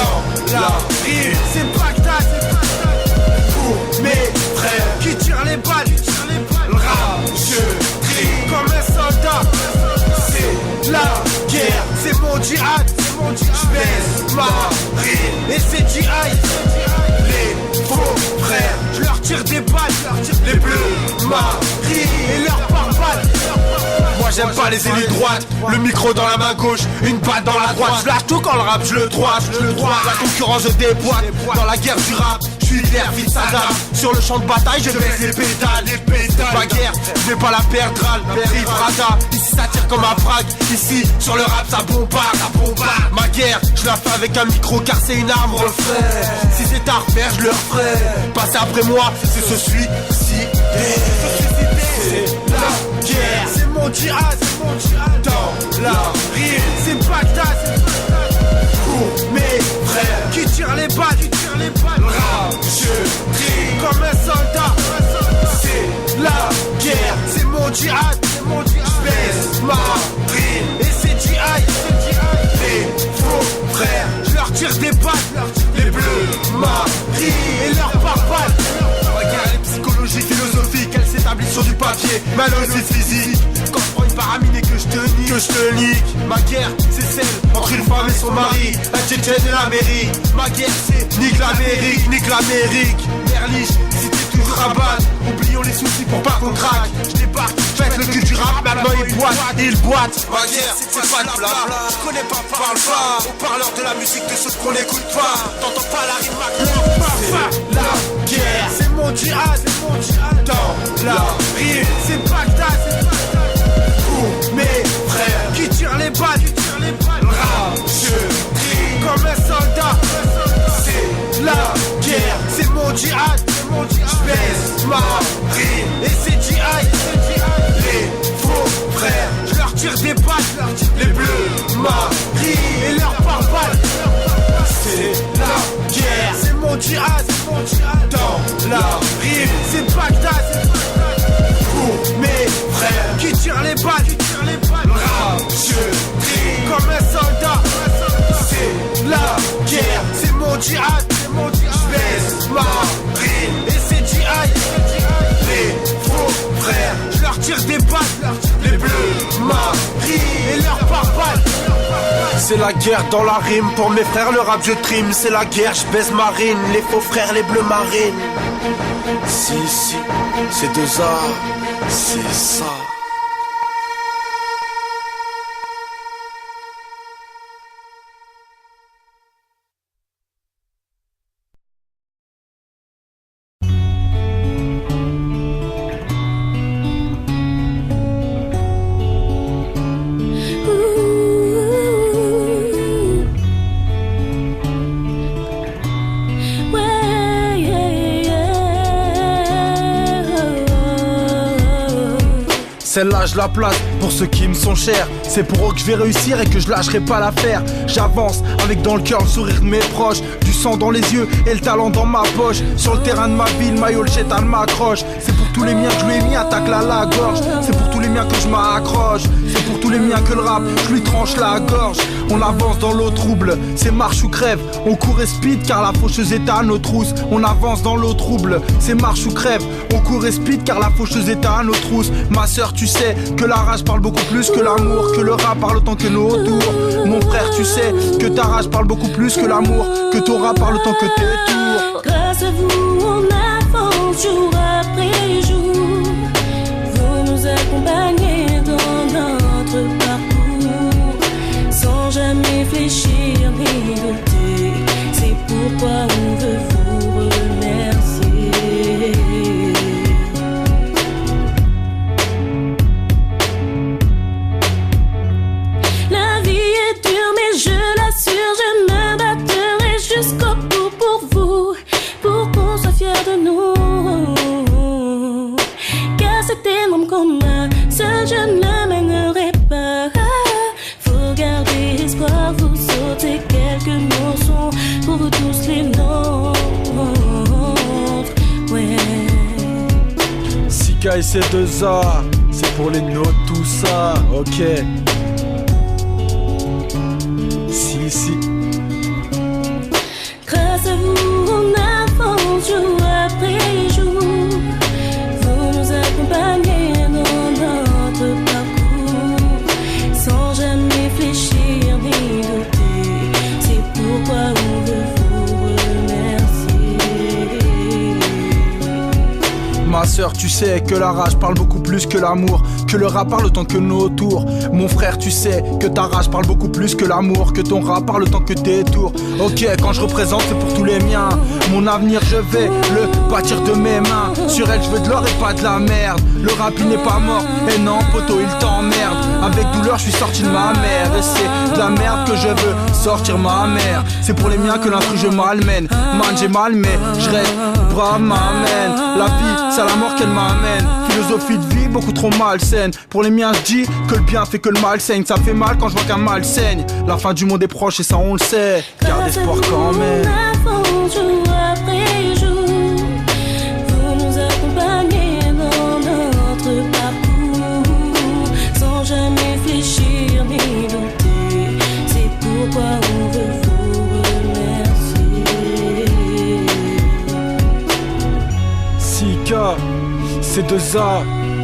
la rime, c'est Bagdad. Pour mes frères qui tirent les balles. Le rap, je crie comme un soldat. C'est la guerre, c'est mon djihad. Je baisse ma rime et c'est djihad. Les faux frères, je leur tire des balles. Les bleus, ma rime et leur pare-balles. balle. Moi j'aime pas les élites droites, le micro dans la main gauche, une balle dans la droite. Je lâche tout quand le rap, je le droite. La concurrence je déboîte, dans la guerre du rap, je suis Hitler, vite Saddam. Sur le champ de bataille, je baisse les pédales. Ma guerre, je vais pas la perdre, Rada. Ici ça tire comme un frag, ici sur le rap ça bombarde. Ma guerre, je la fais avec un micro car c'est une arme refrain. Si c'est à refaire, je le referai. Passer après moi, c'est se suicider. C'est la guerre, c'est mon djihad, dans la rime, c'est Bagdad, pour mes frères qui tirent les balles, rap, je crie comme un soldat. C'est la guerre, c'est mon djihad, j'baisse ma rime et c'est djihad. Les faux frères, je leur tire des balles, les bleus, Marie et leur pare-balles. Ma guerre elle est psychologique, philosophique, elle s'établit sur du papier, mais elle aussi physique. Quand je prends une paramine et que je te nique, ma guerre c'est celle entre une femme et son mari, la Tchétchène et l'Amérique. Ma guerre c'est nique l'Amérique. Merlich, si t'es toujours rabat, oublions les soucis pour pas qu'on craque. Je débarque, faites le cul du rap, maintenant il boite. Ma guerre c'est pas de blabla, je connais pas, parle pas. Au parleur de la musique de ceux qu'on n'écoute pas. T'entends pas la rime, c'est la guerre, c'est mon djihad, dans la rime, c'est Bagdad. Pour mes frères qui tirent les balles, rap, je crie comme un soldat. C'est la guerre, c'est mon djihad, j'baisse ma rime et c'est djihad. Les faux frères, je leur tire des balles, les bleus, Marie et leur pare-balles. C'est la guerre, c'est mon djihad, dans la rime, c'est Bagdad. Pour mes frères qui tirent les balles, rap, je crie comme un soldat. C'est la guerre, c'est mon djihad, j'baisse ma rime et c'est djihad. Les faux frères, je leur tire des balles, les bleus, Marie et leur pare-balles. C'est la guerre dans la rime, pour mes frères le rap je trime. C'est la guerre, je baise marine, les faux frères les bleus marines. Si, c'est 2 A, c'est ça. Celle-là je la place pour ceux qui me sont chers. C'est pour eux que je vais réussir et que je lâcherai pas l'affaire. J'avance avec dans le cœur le sourire de mes proches, du sang dans les yeux et le talent dans ma poche. Sur le terrain de ma ville, maillot le chétan m'accroche. C'est pour tous les miens que je lui ai mis attaque là la gorge. C'est pour tous les miens que je m'accroche. C'est pour tous les miens que le rap, je lui tranche la gorge. On avance dans l'eau trouble, c'est marche ou crève. On court et speed car la faucheuse est à nos trousses. On avance dans l'eau trouble, c'est marche ou crève. On court et speed car la faucheuse est à nos trousses. Ma sœur tu sais que la rage parle beaucoup plus que l'amour, que le rap parle autant que nos tours. Mon frère tu sais que ta rage parle beaucoup plus que l'amour, que ton rap parle autant que tes tours. Grâce à vous on avance jour après jour. Vous nous accompagnez dans notre parcours, sans jamais fléchir ni douter. C'est pourquoi on veut vous remercier. La vie est dure mais je l'assure, je me battrai jusqu'au bout pour vous, pour qu'on soit fiers de nous. Car c'est énorme commun, seul je ne le mènerai pas. Faut garder espoir, vous sautez quelques morceaux pour vous tous les nôtres. Ouais. Sika et ses 2 A, c'est pour les nôtres tout ça, ok. Si. Grâce à vous on avance jour après jour. Vous nous accompagnez dans notre parcours, sans jamais fléchir ni douter. C'est pourquoi on veut vous remercier. Ma sœur, tu sais que la rage parle beaucoup plus que l'amour, que le rap parle autant que nos tours. Mon frère, tu sais que ta rage parle beaucoup plus que l'amour, que ton rap parle autant que tes tours. Ok, quand je représente, c'est pour tous les miens. Mon avenir, je vais le bâtir de mes mains. Sur elle, je veux de l'or et pas de la merde. Le rap, il n'est pas mort. Et non, poteau, il t'emmerde. Avec douleur, je suis sorti de ma mère. Et c'est de la merde que je veux sortir ma mère. C'est pour les miens que l'intrus je malmène. Man, j'ai mal, mais je reste brave, m'amène. La vie, c'est à la mort qu'elle m'amène. Philosophie de vie, beaucoup trop malsaine. Pour les miens, je dis que le bien fait que le mal saigne. Ça fait mal quand je vois qu'un mal saigne. La fin du monde est proche et ça on le sait. Garde espoir quand même. Jour après jour, vous nous accompagnez dans notre parcours, sans jamais fléchir ni douter. C'est pourquoi on veut vous remercier. Sika, c'est 2A,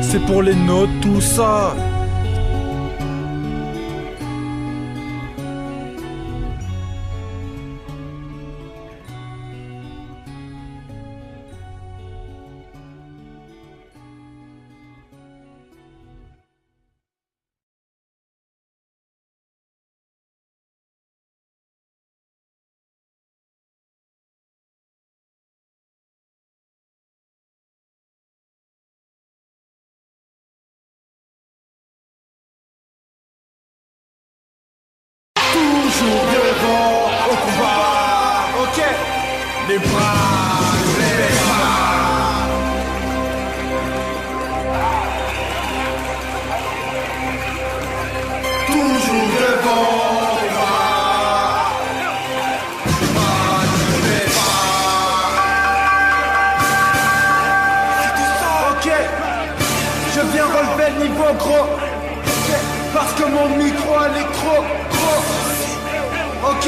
c'est pour les notes, tout ça. Toujours devant au combat. Ok. Les bras, les bras. Toujours devant au combat. Les bras, les bras. Ok. Je viens relever le niveau gros. Ok. Parce que mon micro électro. Ok.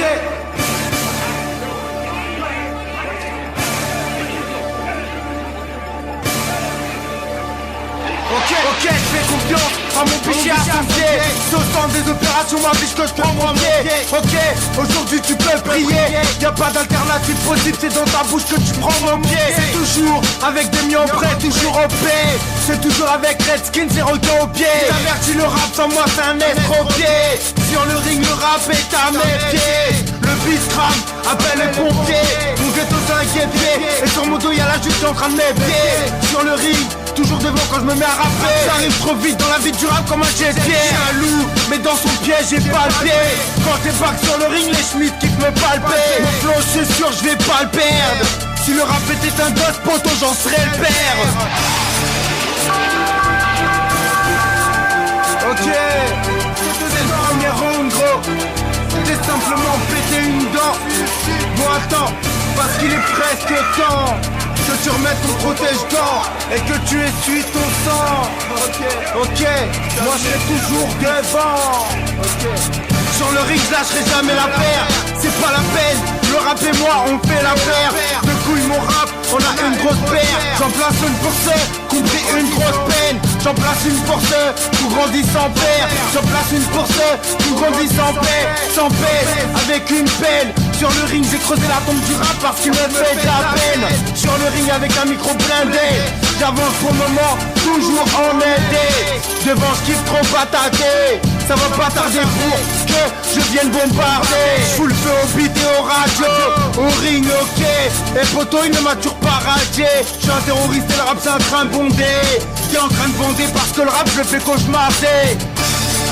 Ok, je fais confiance à mon péché à son pied. Sautant des opérations, ma biche que je prends mon pied. Ok, aujourd'hui tu peux prier. Y'a pas d'alternative possible, c'est dans ta bouche que tu prends mon pied. C'est toujours avec des miens prêts, toujours au paix. C'est toujours avec Redskin, c'est requin au pied. T'avertis le rap, sans moi c'est un escroquet. Sur le ring, le rap est à mes pieds. Le beat crame, appelle les pompiers. Mon ghetto c'est un guet-pied. Et sur mon dos y'a la justice en train de m'épier. Sur le ring, toujours devant quand je me mets à rapper. J'arrive trop vite dans la vie du rap comme un jet pied. Un loup, mais dans son piège j'ai pas le pied. Quand t'es back sur le ring, les Schmitt kiffent me palper. Mon flow c'est sûr je vais pas le perdre. Si le rap était un gosse poteau j'en serais le père. Ok, c'était le premier round gros. C'était simplement péter une dent. Bon attends, parce qu'il est presque temps que tu remettes ton protège-dents et que tu essuies ton sang. Ok, moi je serai toujours devant. Sur le ring, je lâcherai jamais la paire. C'est pas la peine, le rap et moi on fait la paire. De couilles mon rap, on a une grosse paire. J'en place une pour ceux qui ont pris une grosse peine. J'en place une pour ceux qui grandissent sans père. J'en place une pour ceux qui grandissent sans paix. Sans paix, avec une pelle. Sur le ring j'ai creusé la tombe du rap parce qu'il me fait de la peine. Sur le ring avec un micro blindé, j'avance pour le moment, toujours en aidé. Devant je kiffe trop patater. Ça va pas tarder pour que je vienne bombarder. J'fous le feu au beat et au radio. Au ring ok. Et poteau il ne m'a toujours pas radié. J'suis un terroriste et le rap c'est en train de bonder. T'es en train de bonder parce que le rap je le fais cauchemarder.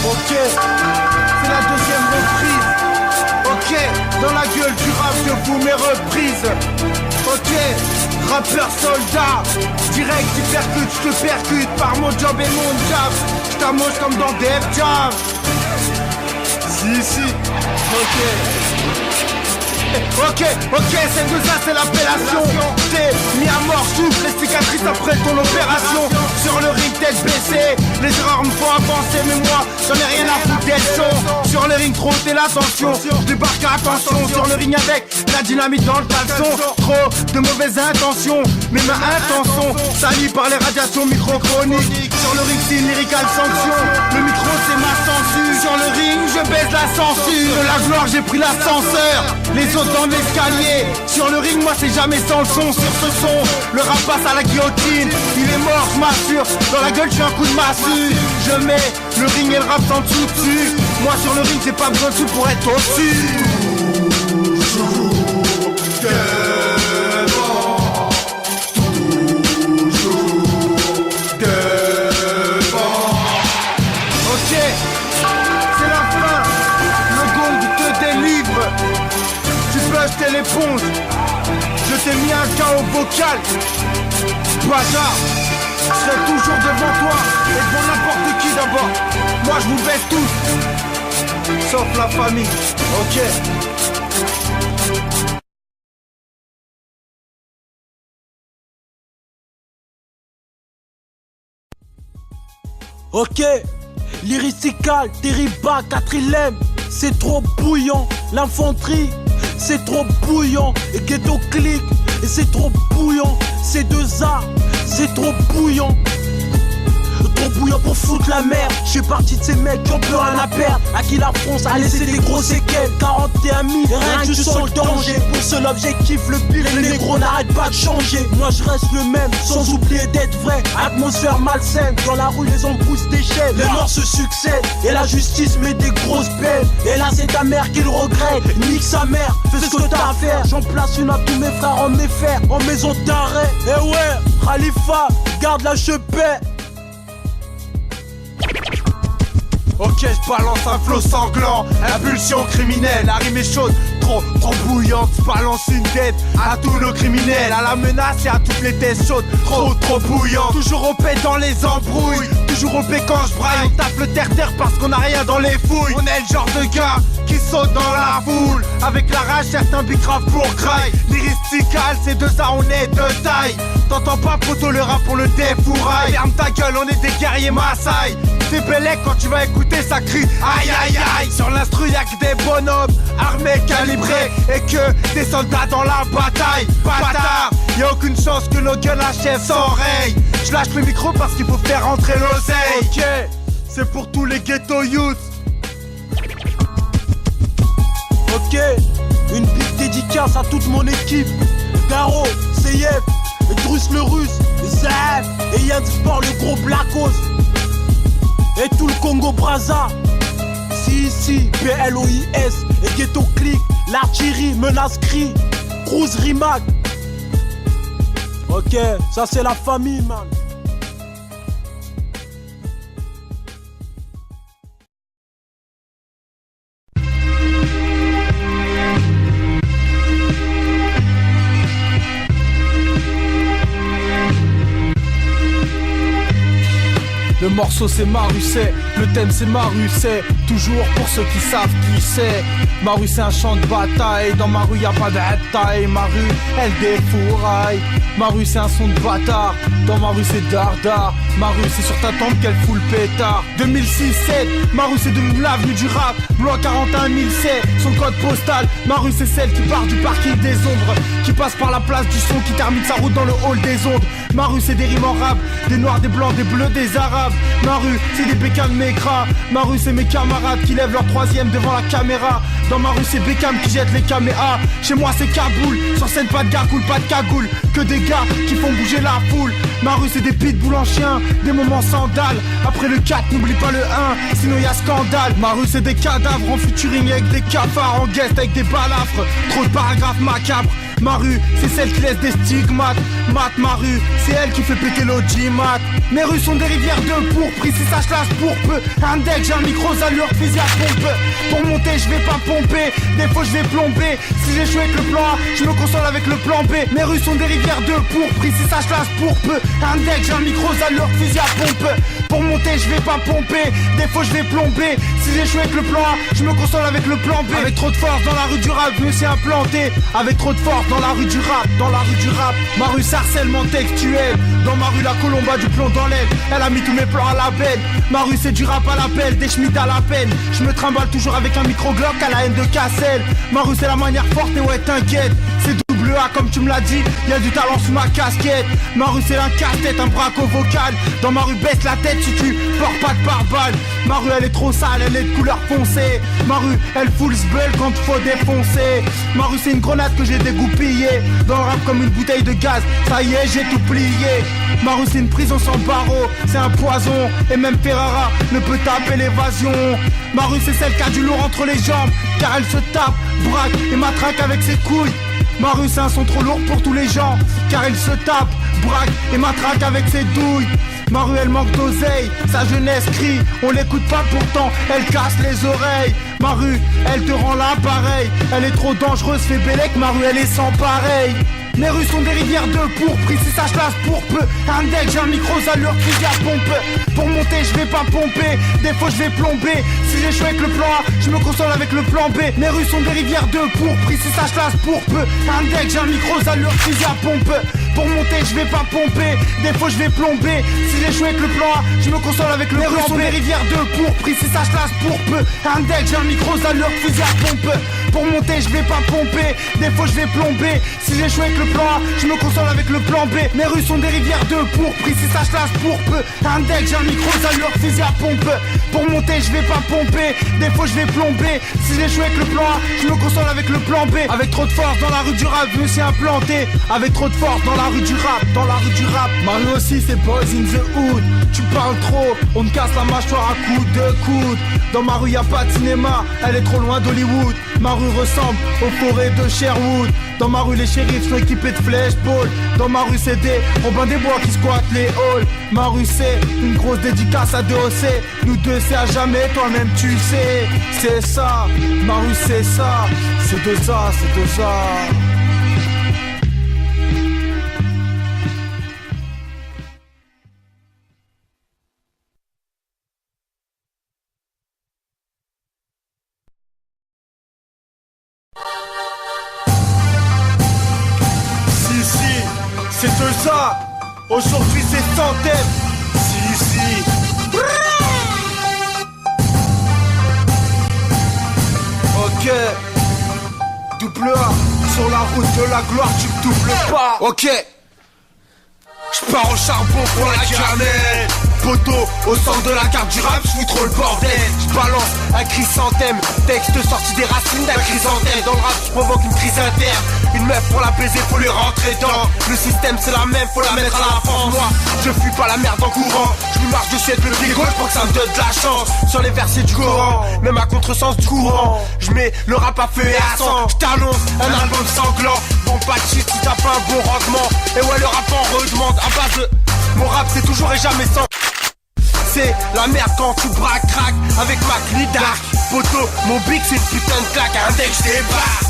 Ok, c'est la deuxième reprise. Ok, dans la gueule du rap je fous mes reprises. Ok, rappeur soldat, direct tu percutes, je te percute par mon job et mon job. Je t'amoche comme dans Def Jam. Si, ok. Ok, c'est de ça, c'est l'appellation. T'es mis à mort, souffle les cicatrices après ton opération. Sur le ring, tête baissée, les erreurs me font avancer, mais moi, j'en ai rien à foutre d'être chaud. Sur le ring, trop t'es l'attention, je débarque à attention. Sur le ring avec la dynamite dans le caleçon. Trop de mauvaises intentions, mais ma intention salie par les radiations microphoniques. Sur le ring c'est une lyrical sanction. Le micro c'est ma censure. Sur le ring je baisse la censure. De la gloire j'ai pris l'ascenseur, les autres dans l'escalier. Sur le ring moi c'est jamais sans le son. Sur ce son, le rap passe à la guillotine. Il est mort, je m'assure. Dans la gueule je suis un coup de massue. Je mets le ring et le rap en dessous dessus. Moi sur le ring j'ai pas besoin de sous pour être au-dessus. Toujours jeter l'éponge. Je t'ai mis un chaos vocal. Bâtard, je serai toujours devant toi et devant n'importe qui d'abord. Moi je vous baisse tous, sauf la famille. Ok. Ok, lyrical, Terriba, 4 c'est trop bouillant, l'infanterie, c'est trop bouillant, et Ghetto Click, et c'est trop bouillant, ces 2A, c'est trop bouillant. Trop bouillant pour foutre la merde. Je suis parti de ces mecs qui ont plus rien à perdre, à qui la France a laissé des gros séquelles. 41 000, rien que tu sens le danger. Pour seul objectif, le pire, et les négros n'arrêtent pas de changer. Moi je reste le même, sans oublier d'être vrai. Atmosphère malsaine, dans la rue les embrouilles se déchaînent. Les morts se succèdent, et la justice met des grosses peines. Et là c'est ta mère qui le regrette, nique sa mère, fais ce que t'as à faire. J'en place une à tous mes frères en méfaire, en maison d'arrêt. Et ouais, Khalifa, garde la chepée. Ok, je balance un flot sanglant, impulsion criminelle, la rime est chaude, trop bouillante, je balance une tête à tous nos criminels, à la menace et à toutes les têtes chaudes, trop bouillante, toujours OP dans les embrouilles, toujours OP quand je braille, on tape le terre-terre parce qu'on a rien dans les fouilles, on est le genre de gars qui saute dans la foule, avec la rage certains bicraves pour craille, lyristical, ces 2A on est de taille, t'entends pas poto le rap on le défouraille, ferme ta gueule on est des guerriers Maasai. C'est Bélec quand tu vas écouter ça crie aïe aïe aïe. Sur l'instru y'a que des bonhommes armés calibrés et que des soldats dans la bataille. Bâtard, y'a aucune chance que nos gueules achèvent sans raye. Je lâche le micro parce qu'il faut faire rentrer l'oseille. Ok, c'est pour tous les ghetto youths. Ok, une big dédicace à toute mon équipe. Garo, Seyef, Drus le Russe, Zaf et Yann Sport le gros Blacos. Et tout le Congo Brazza. Si, PLOIS et Ghetto Click, l'artillerie, menace cri, Cruz Rimac. Ok, ça c'est la famille man. Le morceau c'est Marusset, le thème c'est Marusset. Toujours pour ceux qui savent qui c'est. Ma rue c'est un champ de bataille. Dans ma rue y'a pas de taille. Ma rue elle défouraille. Ma rue c'est un son de bâtard. Dans ma rue c'est dardard. Ma rue c'est sur ta tombe qu'elle fout le pétard. 2006-7, ma rue c'est de l'avenue du rap. Blois 41 007, son code postal. Ma rue c'est celle qui part du parking des ombres, qui passe par la place du son, qui termine sa route dans le hall des ondes. Ma rue c'est des rimes en rap, des noirs, des blancs, des bleus, des arabes. Ma rue c'est des bécames mécras. Ma rue c'est mes camarades qui lèvent leur troisième devant la caméra. Dans ma rue c'est Beckham qui jette les caméras. Chez moi c'est Kaboul, sur scène pas de gargoule, pas de cagoule, que des gars qui font bouger la foule. Ma rue c'est des pitbulls en chien, des moments sandales. Après le 4 n'oublie pas le 1, sinon y'a scandale. Ma rue c'est des cadavres en featuring avec des cafards, en guest avec des balafres, trop de paragraphes macabres. Ma rue, c'est celle qui laisse des stigmates. Ma rue, c'est elle qui fait péter l'audimat. Mes rues sont des rivières de pourpre, ici ça se lâche pour peu. Un deck, j'ai un micro, allure, fusil à pompe. Pour monter, je vais pas pomper, des fois je vais plomber. Si j'échoue avec le plan A, je me console avec le plan B. Mes rues sont des rivières de pourpre, ici ça se lâche pour peu. Un deck, j'ai un micro, allure, fusil à pompe. Pour monter, je vais pas pomper, des fois je vais plomber. Si j'échoue avec le plan A, je me console avec le plan B. Avec trop de force dans la rue du rap, je me suis implanté. Avec trop de force dans la rue du rap, dans la rue du rap. Ma rue c'est harcèlement textuel. Dans ma rue la colombe a du plomb dans l'aile. Elle a mis tous mes plans à la benne. Ma rue c'est du rap à l'appel, des schmitts à la peine. Je me trimballe toujours avec un micro Glock à la haine de Cassel. Ma rue c'est la manière forte et ouais t'inquiète. C'est A comme tu me l'as dit, y'a du talent sous ma casquette. Ma rue c'est un casse-tête, un braco vocal. Dans ma rue baisse la tête si tu portes pas de pare-balles. Ma rue elle est trop sale, elle est de couleur foncée. Ma rue elle fout le sbeul quand faut défoncer. Ma rue c'est une grenade que j'ai dégoupillée. Dans le rap comme une bouteille de gaz, ça y est j'ai tout plié. Ma rue c'est une prison sans barreaux, c'est un poison. Et même Ferrara ne peut taper l'évasion. Ma rue c'est celle qui a du lourd entre les jambes, car elle se tape, braque et matraque avec ses couilles. Ma rue c'est un son trop lourd pour tous les gens, car elle se tape, braque et matraque avec ses douilles. Ma rue elle manque d'oseille, sa jeunesse crie, on l'écoute pas pourtant, elle casse les oreilles. Ma rue elle te rend l'appareil, elle est trop dangereuse, fait bélec, ma rue elle est sans pareil. Mes rues sont des rivières de pourpre, ici ça classe pour peu. Un deck, j'ai un micro à leur fusil à pompe. Pour monter je vais pas pomper, des fois je vais plomber. Si j'échoue avec le plan A, je me console avec le plan B. Mes rues sont des rivières de pourpre, ici ça classe pour peu. Un deck, j'ai un micro à leur fusil à pompe. Pour monter je vais pas pomper, des fois je vais plomber. Si j'échoue avec le plan A, je me console avec le plan B. Mes rues sont des rivières de pourpre, ici ça classe pour peu. Un deck, j'ai un micro à leur fusil à pompe. Pour monter je vais pas pomper, des fois je vais plomber. Si j'échoue avec le plan A, je me console avec le plan B. Mes rues sont des rivières de pourpre, ici ça classe pour peu. Un deck, j'ai un micro à leur fusil à pompe. Pour monter je vais pas pomper, des fois je vais plomber. Si j'échoue avec le plan A, je me console avec le plan B. Avec trop de force dans la rue du rap, je me suis implanté. Avec trop de force dans la rue du rap, dans la rue du rap. Ma rue aussi c'est boys in the hood. Tu parles trop, on me casse la mâchoire à coups de coude. Dans ma rue y a pas de cinéma, elle est trop loin d'Hollywood. Ma rue ressemble aux forêts de Sherwood. Dans ma rue les shérifs sont équipés de flashballs. Dans ma rue c'est des Robin des Bois qui squattent les halls. Ma rue c'est une grosse dédicace à DOC. Nous deux c'est à jamais, toi-même tu le sais. C'est ça, ma rue c'est ça. C'est de ça, c'est de ça. C'est de ça, aujourd'hui c'est sans thème. Si. Ok. Double A, sur la route de la gloire tu me doubles pas. Ok. J'pars au charbon pour la cannelle. Poteau, au centre de la carte du rap, j'fous trop le bordel. J'balance un chrysanthème, texte sorti des racines d'un chrysanthème. Dans le rap j'provoque une crise interne. Une meuf pour la baiser, faut lui rentrer dans. Le système c'est la même, faut la mettre à la France. Moi, je fuis pas la merde en courant. Je lui marche dessus avec le pied gauche pour que ça me donne de la chance. Sur les versets du Coran, même à contresens du courant. Je mets le rap à feu et à sang. J't'annonce un album sanglant. Bon pas de shit si t'as pas un bon rendement. Et ouais le rap en redemande à base de... Mon rap c'est toujours et jamais sans. C'est la merde quand tu braques crack avec ma clé d'arc. Poteau, mon big c'est une putain de claque. Un deck j'débarque.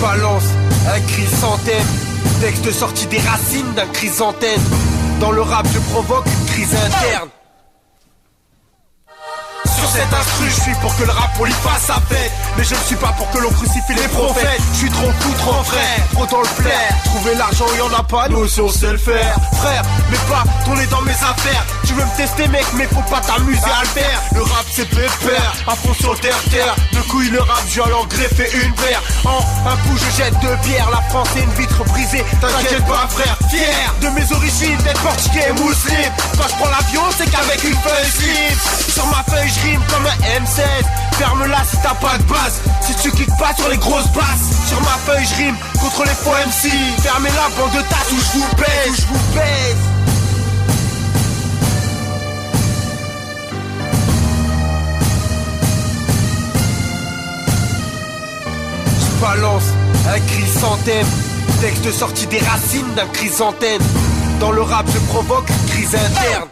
Balance un chrysanthème, texte sorti des racines d'un chrysanthème. Dans le rap je provoque une crise interne. Sur cet instru je suis pour que le rap on lui fasse sa fête. Mais je ne suis pas pour que l'on crucifie les prophètes. Je suis trop fou, trop frère, trop dans le flair. Trouver l'argent y'en a pas, nous aussi on sait le faire. Frère, mais pas tourner dans mes affaires. Tu veux me tester mec mais faut pas t'amuser à le faire. Le rap c'est pépère, à fond sur terre. De couilles le rap je vais en greffer une paire. En un coup je jette deux pierres. La France est une vitre brisée, t'inquiète pas frère. Fier de mes origines d'être portugais et musulman. Quand je prends l'avion c'est qu'avec une feuille slip. Sur ma feuille je rime comme un M16. Ferme-la si t'as pas de base. Si tu kicks pas sur les grosses basses. Sur ma feuille je rime contre les faux MC. Fermez-la bande de tasses où je vous baise. Je vous baise. Je balance un chrysanthème, texte sorti des racines d'un chrysanthème. Dans le rap je provoque une crise interne.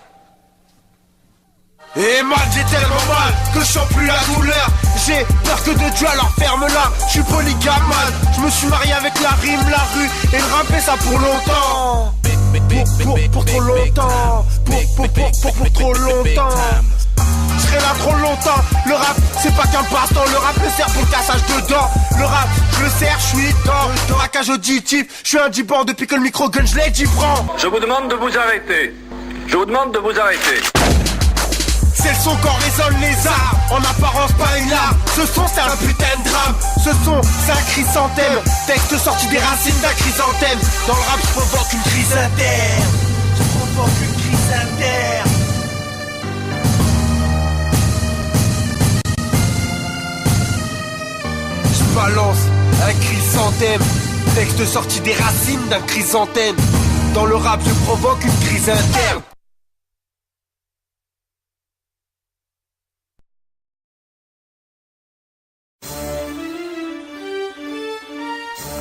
Et mal, j'ai tellement mal que je sens plus la douleur. J'ai peur que de Dieu alors ferme-la. Je suis polygamane, je me suis marié avec la rime, la rue. Et le rap et ça pour longtemps. Pour trop longtemps. Pour trop longtemps. Je serai là trop longtemps. Le rap c'est pas qu'un passe-temps. Le rap me sert pour le cassage de dents. Le rap je le sers, je suis dans braquage auditif. Je suis un diban depuis que le micro gun je l'ai dit prends. Je vous demande de vous arrêter. Je vous demande de vous arrêter. C'est le son qu'en résonne les arts, en apparence pas une larme. Ce son c'est un putain de drame, ce son c'est un chrysanthème. Texte sorti des racines d'un chrysanthème. Dans le rap je provoque une crise interne. Je provoque une crise interne. Je balance un chrysanthème. Texte sorti des racines d'un chrysanthème. Dans le rap je provoque une crise interne.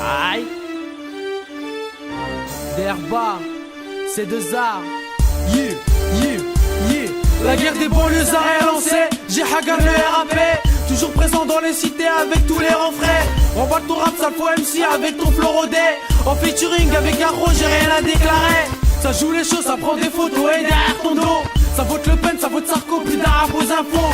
Aïe. Derba, c'est deux arts. Yeah, yeah, yeah. La guerre des banlieusards est lancée. J'ai Hagar le RAP. Toujours présent dans les cités avec tous les refrains. On voit ton rap, sale faux MC avec ton flow rodé. En featuring avec un gros, j'ai rien à déclarer. Ça joue les choses, ça prend des photos et derrière ton dos. Ça vote Le Pen, ça vote Sarko, plus d'arabe aux infos.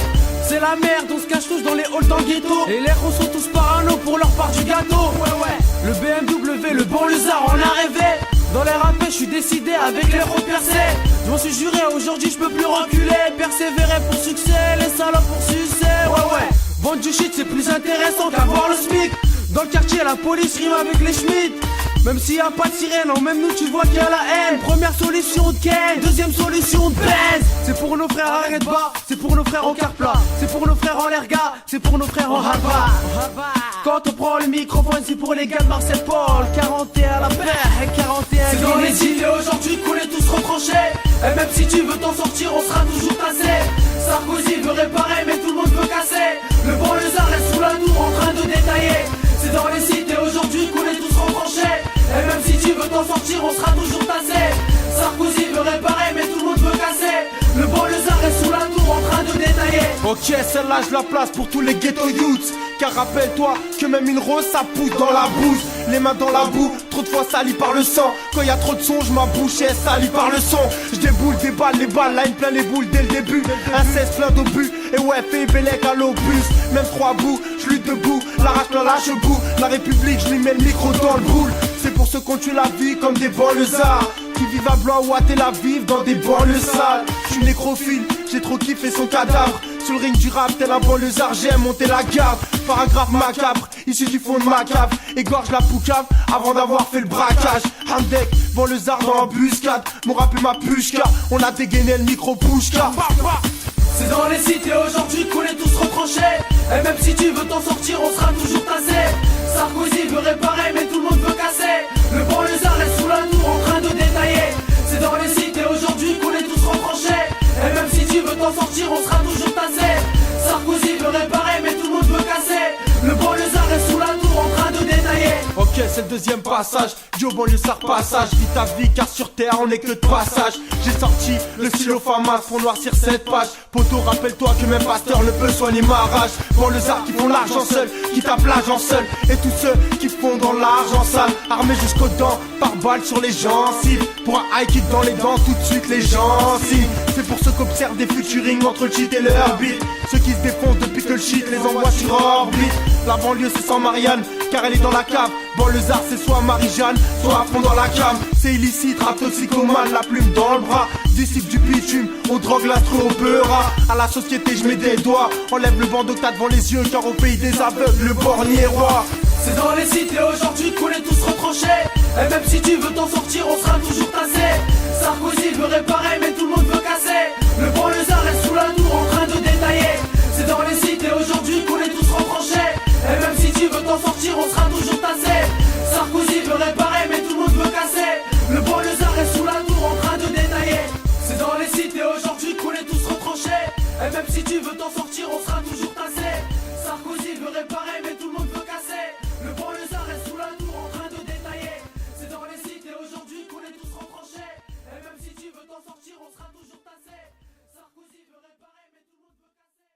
C'est la merde, on se cache tous dans les halls dans le ghetto. Et les héros sont tous parano pour leur part du gâteau. Ouais ouais, le BMW, le banlieusard, on a rêvé. Dans les rappels, je suis décidé avec les roues percées. Je m'en suis juré, aujourd'hui je peux plus reculer. Persévérer pour succès, les salopes pour succès. Ouais ouais, vendre du shit c'est plus intéressant qu'avoir le SMIC. Dans le quartier, la police rime avec les Schmitt. Même s'il y a pas de sirène, en même nous tu vois qu'il y a la haine. Première solution de Ken, deuxième solution de baise. C'est pour nos frères à Red Bar, c'est pour nos frères en car plat, c'est pour nos frères en l'erga, c'est pour nos frères en Harvard. Quand on prend le microphone, c'est pour les gars de Marcel Paul. 41 la paire et 41. C'est dans les idées aujourd'hui qu'on est tous retranchés. Et même si tu veux t'en sortir, on sera toujours tassé. Sarkozy veut réparer, mais tout le monde veut casser. Le banlieusard reste sous la tour en train de détailler. C'est dans les cités aujourd'hui qu'on est tous retranchés. Et même si tu veux t'en sortir, on sera toujours tassé. Sarkozy veut réparer, mais tout le monde veut casser. Le banlieusard reste sous la tour en train de détailler. Ok, celle-là je la place pour tous les ghetto youths. Car rappelle-toi que même une rose ça pousse dans la bouche. Les mains dans la boue, trop de fois salies par le sang. Quand y a trop de son, je ma bouche est salie par le son. Je déboule, déballe les balles, line plein les boules dès le début. Un 16 plein d'obus, et ouais, fais bellec à l'obus. Même 3 bouts, je lutte debout, l'arrache la lâche bout. La République, je lui mets le micro dans le boule. C'est pour ceux qui ont tué la vie comme des banlieusards, qui vivent à Blois ou à Tel Aviv dans des banlieues sales. J'suis nécrophile, j'ai trop kiffé son cadavre. Sur le ring du rap, tel un banlieusard, j'aime monter la garde. Paragraphe macabre, issu du fond de ma cave. Égorge la poucave avant d'avoir fait le braquage. Handek, banlieusard dans l'embuscade. Mon rap et ma pushka, on a dégainé le micro pushka. C'est dans les cités aujourd'hui qu'on est tous retranchés. Et même si tu veux t'en sortir, on sera toujours tassé. Sarkozy veut réparer, mais tout le monde veut casser. Le banlieusard reste sous la tour en train de détailler. C'est dans les cités aujourd'hui qu'on est tous retranchés. Et même si tu veux t'en sortir, on sera toujours tassé. Sarkozy veut réparer, mais tout le monde veut casser. Le banlieusard reste sous la tour en train de détailler. Ok, c'est le deuxième passage du banlieusard passage. Vis ta vie car sur terre on est que de passage. J'ai sorti le stylo Famas pour noircir cette page. Poto, rappelle-toi que même pasteur ne peut soigner ma rage. Banlieusards qui font l'argent seul, qui tapent l'argent seul. Et tous ceux qui font dans l'argent sale, armés jusqu'aux dents, par balle sur les gencives. Pour un high kick dans les dents, tout de suite les gens signent. C'est pour ceux qui observent des featuring entre le cheat et le heartbeat. Ceux qui se défoncent depuis que le shit les envoie sur orbite. La banlieue c'est sans Marianne, car elle est dans la cave. Banlieusard c'est soit Marie-Jeanne, soit à fond dans la cam. C'est illicite, rap toxicomane, la plume dans le bras. Disciple du bitume, on drogue l'astro au beurra. À la société je mets des doigts, enlève le bandeau que t'as devant les yeux. Car au pays des aveugles, le bornier roi. C'est dans les cités aujourd'hui qu'on est tous retranchés. Et même si tu veux t'en sortir, on sera toujours tassé. Sarkozy veut réparer, mais tout le monde veut casser. Le banlieusard reste sous la tour en train de détailler. C'est dans les cités aujourd'hui qu'on est tous retranchés. Et même si tu veux t'en sortir, on sera toujours tassé. Sarkozy veut réparer, mais tout le monde veut casser. Le banlieusard reste sous la tour en train de détailler. C'est dans les cités aujourd'hui qu'on est tous retranchés. Et même si tu veux t'en sortir, on sera toujours tassé. Sarkozy veut réparer, mais tout le monde veut casser. Le banlieusard reste sous la tour en train de détailler. C'est dans les cités aujourd'hui qu'on est tous retranchés. Et même si tu veux t'en sortir, on sera toujours tassé. Sarkozy veut réparer, mais tout le monde veut casser.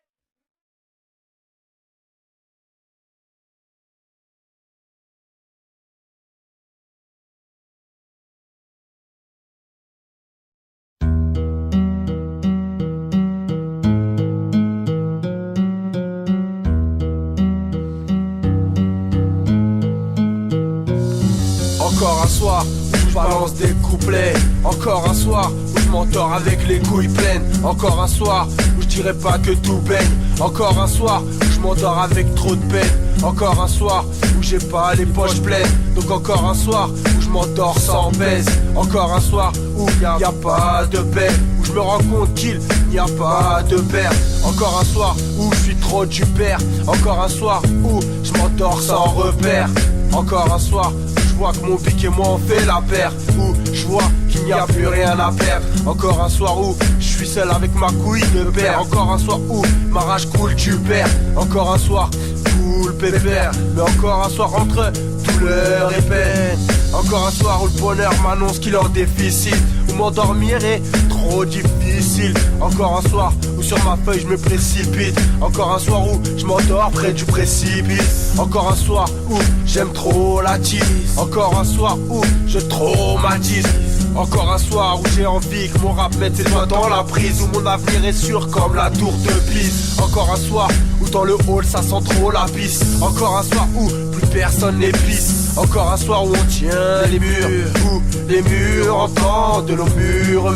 Encore un soir, je balance des couplets. Encore un soir où je m'endors avec les couilles pleines. Encore un soir où je dirais pas que tout baigne. Encore un soir où je m'endors avec trop de peine. Encore un soir où j'ai pas les poches pleines. Donc encore un soir où je m'endors sans baise. Encore un soir où y a pas de peine. Où je me rends compte qu'il n'y a pas de père. Encore un soir où je suis trop du père. Encore un soir où je m'endors sans repère. Encore un soir où je vois que mon pic et moi on fait la paire. Où je vois qu'il n'y a plus rien à perdre. Encore un soir où je suis seul avec ma couille de père. Encore un soir où ma rage coule du père. Encore un soir cool pépère. Mais encore un soir entre douleur et peine. Encore un soir où le bonheur m'annonce qu'il est en déficit. Où m'endormir est trop difficile. Encore un soir où sur ma feuille je me précipite. Encore un soir où je m'endors près du précipice. Encore un soir où j'aime trop la tease. Encore un soir où je traumatise. Encore un soir où j'ai envie que mon rap mette ses doigts dans la prise. Où mon avenir est sûr comme la tour de Pise. Encore un soir où dans le hall ça sent trop la pisse. Encore un soir où plus personne n'épice. Encore un soir où on tient les murs. Où les murs entendent de nos murs.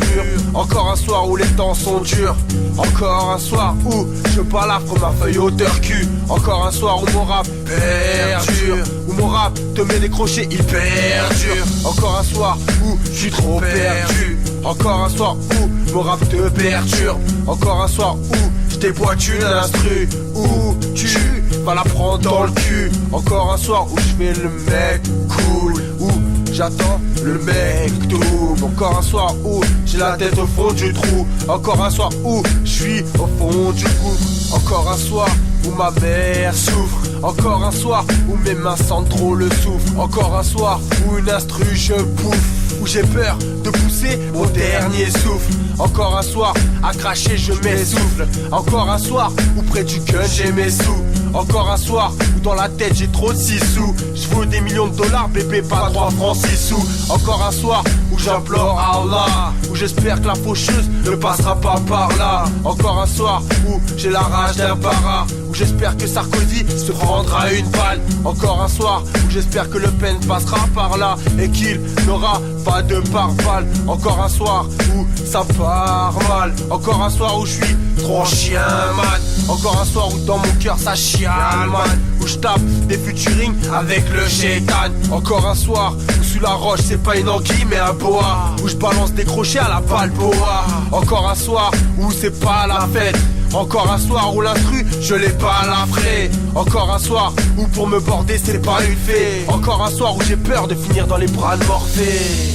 Encore un soir où les temps sont durs. Encore un soir où je balafre ma feuille hauteur cul. Encore un soir où mon rap perdure. Où mon rap te met des crochets hyper durs. Encore un soir où je suis trop perdu. Encore un soir où mon rap te perturbe. Encore un soir où je déboîte une instru. Où tu vas la prendre dans le cul. Encore un soir où je fais le mec cool. Où j'attends le mec double. Encore un soir où j'ai la tête au fond du trou. Encore un soir où je suis au fond du gouffre. Encore un soir où ma mère souffre. Encore un soir où mes mains sentent trop le souffle. Encore un soir où une instru je bouffe. Où j'ai peur de pousser mon dernier souffle. Encore un soir à cracher je m'essouffle. Encore un soir où près du gun j'ai mes sous. Encore un soir où dans la tête j'ai trop de 6 sous. Je veux des millions de dollars bébé pas 3 francs 6 sous. Encore un soir où j'implore Allah. Où j'espère que la faucheuse ne passera pas par là. Encore un soir où j'ai la rage d'un bara. Où j'espère que Sarkozy se prendra une balle. Encore un soir où j'espère que Le Pen passera par là. Et qu'il n'aura pas de pare-balles. Encore un soir où ça part mal. Encore un soir où je suis trop chien man. Encore un soir où dans mon cœur ça chiale man. Où je tape des featuring avec le chétan. Encore un soir où sous la roche c'est pas une anguille mais un boa. Où je balance des crochets à la balboa. Encore un soir où c'est pas la fête. Encore un soir où l'instru je l'ai pas la frais. Encore un soir où pour me border c'est pas une fée. Encore un soir où j'ai peur de finir dans les bras de Morphée.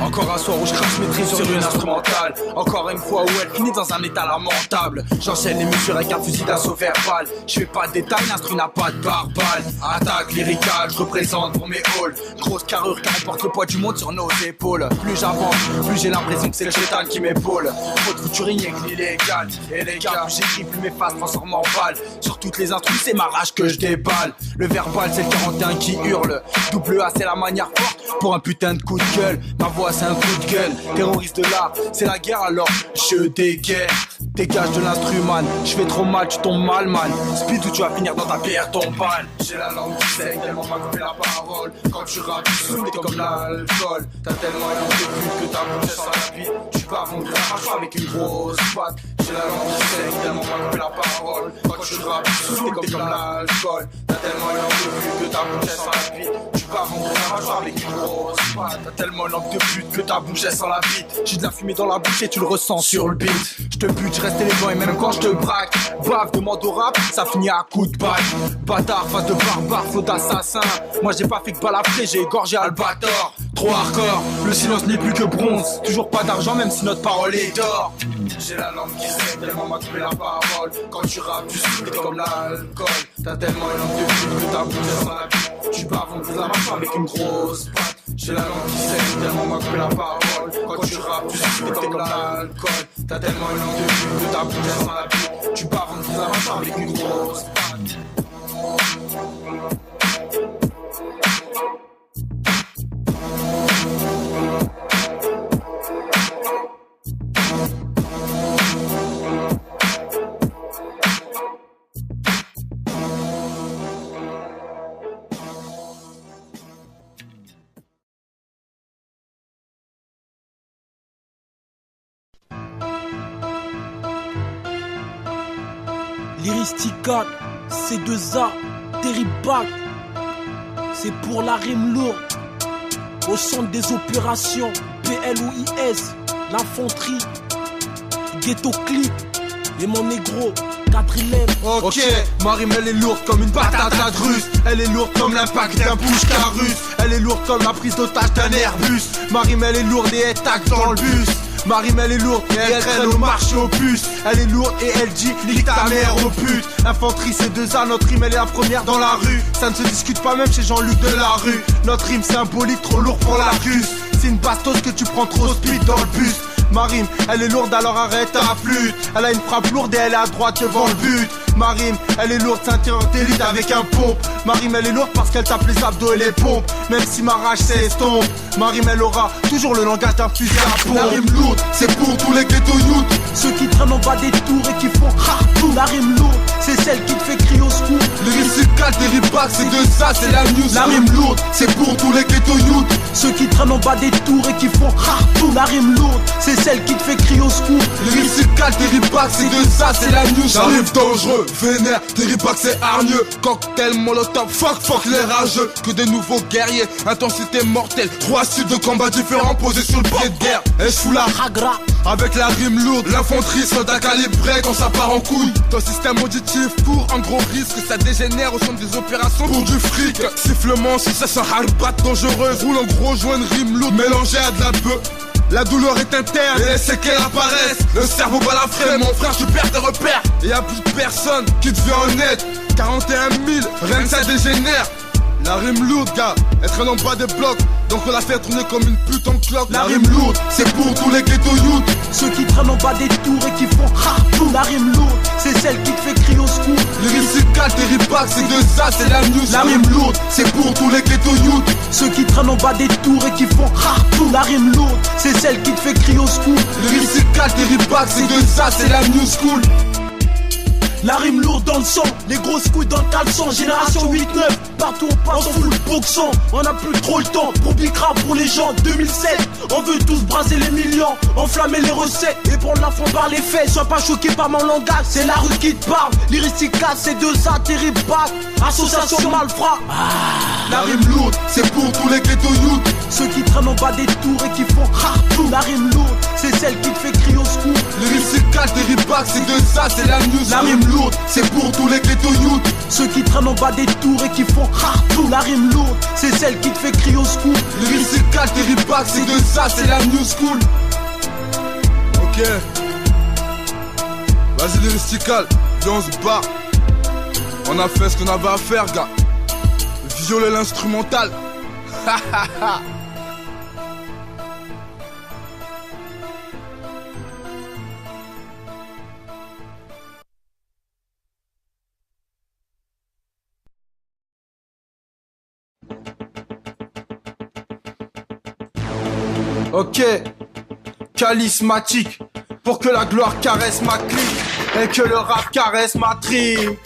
Encore un soir où je crache mes tris sur une instrumentale. Encore une fois où elle finit dans un état lamentable. J'enchaîne les mesures avec un fusil d'assaut verbal. Je fais pas de détails, l'instru n'a pas de barbale. Attaque lyricale, je représente pour mes halls. Grosse carrure qui emporte le poids du monde sur nos épaules. Plus j'avance, plus j'ai l'impression que c'est le chétan qui m'épaule. Trop de featuring et que l'illégal. Et les gars, plus j'écris, plus mes phases transforment en balles. Sur toutes les instrus, c'est ma rage que je déballe. Le verbal, c'est le 41 qui hurle. Double A, c'est la manière forte pour un putain de coup de gueule. Ma voix, c'est un coup de gueule. Terroriste de l'art, c'est la guerre alors je déguerre. Dégage de l'instrument, je fais trop mal, tu tombes mal man. Speed où tu vas finir dans ta pierre tombale. J'ai la langue qui saigne, tellement m'a coupé la parole. Quand tu rappes, tu saoules, t'es comme l'alcool. T'as tellement eu de pute que ta bouche sans la vie. Tu pars mon crache avec une grosse patte. J'ai la langue qui saigne, tellement m'a coupé la parole. Quand tu rappes, tu saoules, t'es comme l'alcool. T'as tellement eu de pute que ta bouche sans la vie. Tu pars mon crache avec une grosse patte. T'as tellement langue de pute que ta bouche sans la vie. J'ai de la fumée dans la bouche et tu le ressens sur le beat. Je te bute, je reste élégant et même quand je te braque. Bave, demande au rap, ça finit à coup de balle. Bâtard, face de barbare, flot d'assassin. Moi j'ai pas fait que balafrer, j'ai égorgé Albator. Trop hardcore, le silence n'est plus que bronze. Toujours pas d'argent même si notre parole est d'or. J'ai la langue qui saigne, tellement m'a coupé la parole. Quand tu rappes, tu souffres comme l'alcool. T'as tellement une langue de pute que ta bouche sans la vie. Tu pars en faisant ma femme avec une grosse patte. J'ai la langue qui saigne, tellement m'a coupé la parole. Quand tu rappes, tu souffres comme l'alcool. T'as tellement une langue de pute que ta bouche sans la vie. Tu pars en faisant ma femme avec une grosse patte. Lyristica, C2A, Terribac, c'est pour la rime lourde. Au centre des opérations, PLOIS, l'infanterie, Ghetto Clip et mon négro, 4 Ok, ma rime elle est lourde comme une patate russe. Elle est lourde comme l'impact d'un pushka russe. Elle est lourde comme la prise d'otage d'un Airbus. Ma rime elle est lourde et elle tac dans le bus. Ma rime elle est lourde et elle traîne au marché aux puces. Elle est lourde et elle dit nique ta mère aux putes. Infanterie C2A, notre rime elle est la première dans la rue. Ça ne se discute pas même chez Jean-Luc de la rue. Notre rime symbolique trop lourd pour la russe. C'est une bastos que tu prends trop speed dans le bus. Ma rime, elle est lourde alors arrête ta flûte. Elle a une frappe lourde et elle est à droite devant le but. Ma rime, elle est lourde, ceinture d'élite avec un pompe. Ma rime, elle est lourde parce qu'elle tape les abdos et les pompes. Même si ma rage s'estompe, ma rime, elle aura toujours le langage d'un fusil à pompe. La rime lourde, c'est pour tous les ghetto youth. Ceux qui traînent en bas des tours et qui font harpoon. La rime lourde, c'est celle qui te fait crier au secours. Le Lyristica, Terribac, c'est de ça, c'est la news. La rime lourde, c'est pour tous les ghetto youth. Ceux qui traînent en bas des tours et qui font harpoon. La rime lourde, c'est celle qui te fait crier au secours. Le Lyristica, Terribac, c'est de ça, c'est la news. J'arrive dangereux, vénère, Terribac c'est hargneux. Cocktail, molotov, fuck les rageux. Que des nouveaux guerriers, intensité mortelle. 3 styles de combat différents posés sur le pied de guerre. Et je fous la Hagra. avec la rime lourde. L'infanterie soldat calibré quand ça part en couille. Ton système auditif pour un gros risque. Ça dégénère au centre des opérations pour du fric. Sifflement, succession harbat dangereuse. Roule en gros joint de rime lourde mélangée à de la bœuf. La douleur est interne et c'est qu'elle apparaisse. Le cerveau bat la frêle, mon frère, je perds tes repères. Et y'a plus de personne qui te vient en aide. 41 000, rien que ça dégénère. La rime lourde, gars, elle traîne en bas des blocs. Donc on la fait tourner comme une pute en cloque. La rime lourde, c'est pour tous les ghetto youth. Ceux qui traînent en bas des tours et qui font harpoon. La rime lourde, c'est celle qui te fait crier au secours. Le Lyristica, Terribac, c'est de ça, c'est la news. La rime lourde, c'est pour tous les ghetto youth. Ceux qui traînent en bas des tours et qui font harpoon. La rime lourde, c'est celle qui te fait crier au secours. Le Lyristica, Terribac, c'est de ça, c'est la new school. La rime lourde dans le sang, les grosses couilles dans le caleçon. Génération 8-9, partout on passe en full boxant. On a plus trop le temps pour Big Rap pour les gens. 2007, on veut tous braser les millions, enflammer les recettes et prendre la fois par les faits. Sois pas choqué par mon langage, c'est la rue qui te parle. Lyristica, c'est de ça, Terribac, association malfrat. La rime lourde, c'est pour tous les ghetto youth. Ceux qui traînent en bas des tours et qui font harpoon. La rime lourde, c'est celle qui te fait crier au secours. Le Lyristica, Terribac, c'est de ça, c'est la news. La rime lourde, c'est pour tous les ghetto youth. Ceux qui traînent en bas des tours et qui font harpoon. La rime lourde, c'est celle qui te fait crier au secours. Le Lyristica, Terribac, c'est de ça, c'est la new school. Ok. Vas-y Lyristica, viens on se bat. On a fait ce qu'on avait à faire, gars. Violer l'instrumental. Ha ha ha. Ok, charismatique, pour que la gloire caresse ma clique et que le rap caresse ma tripe.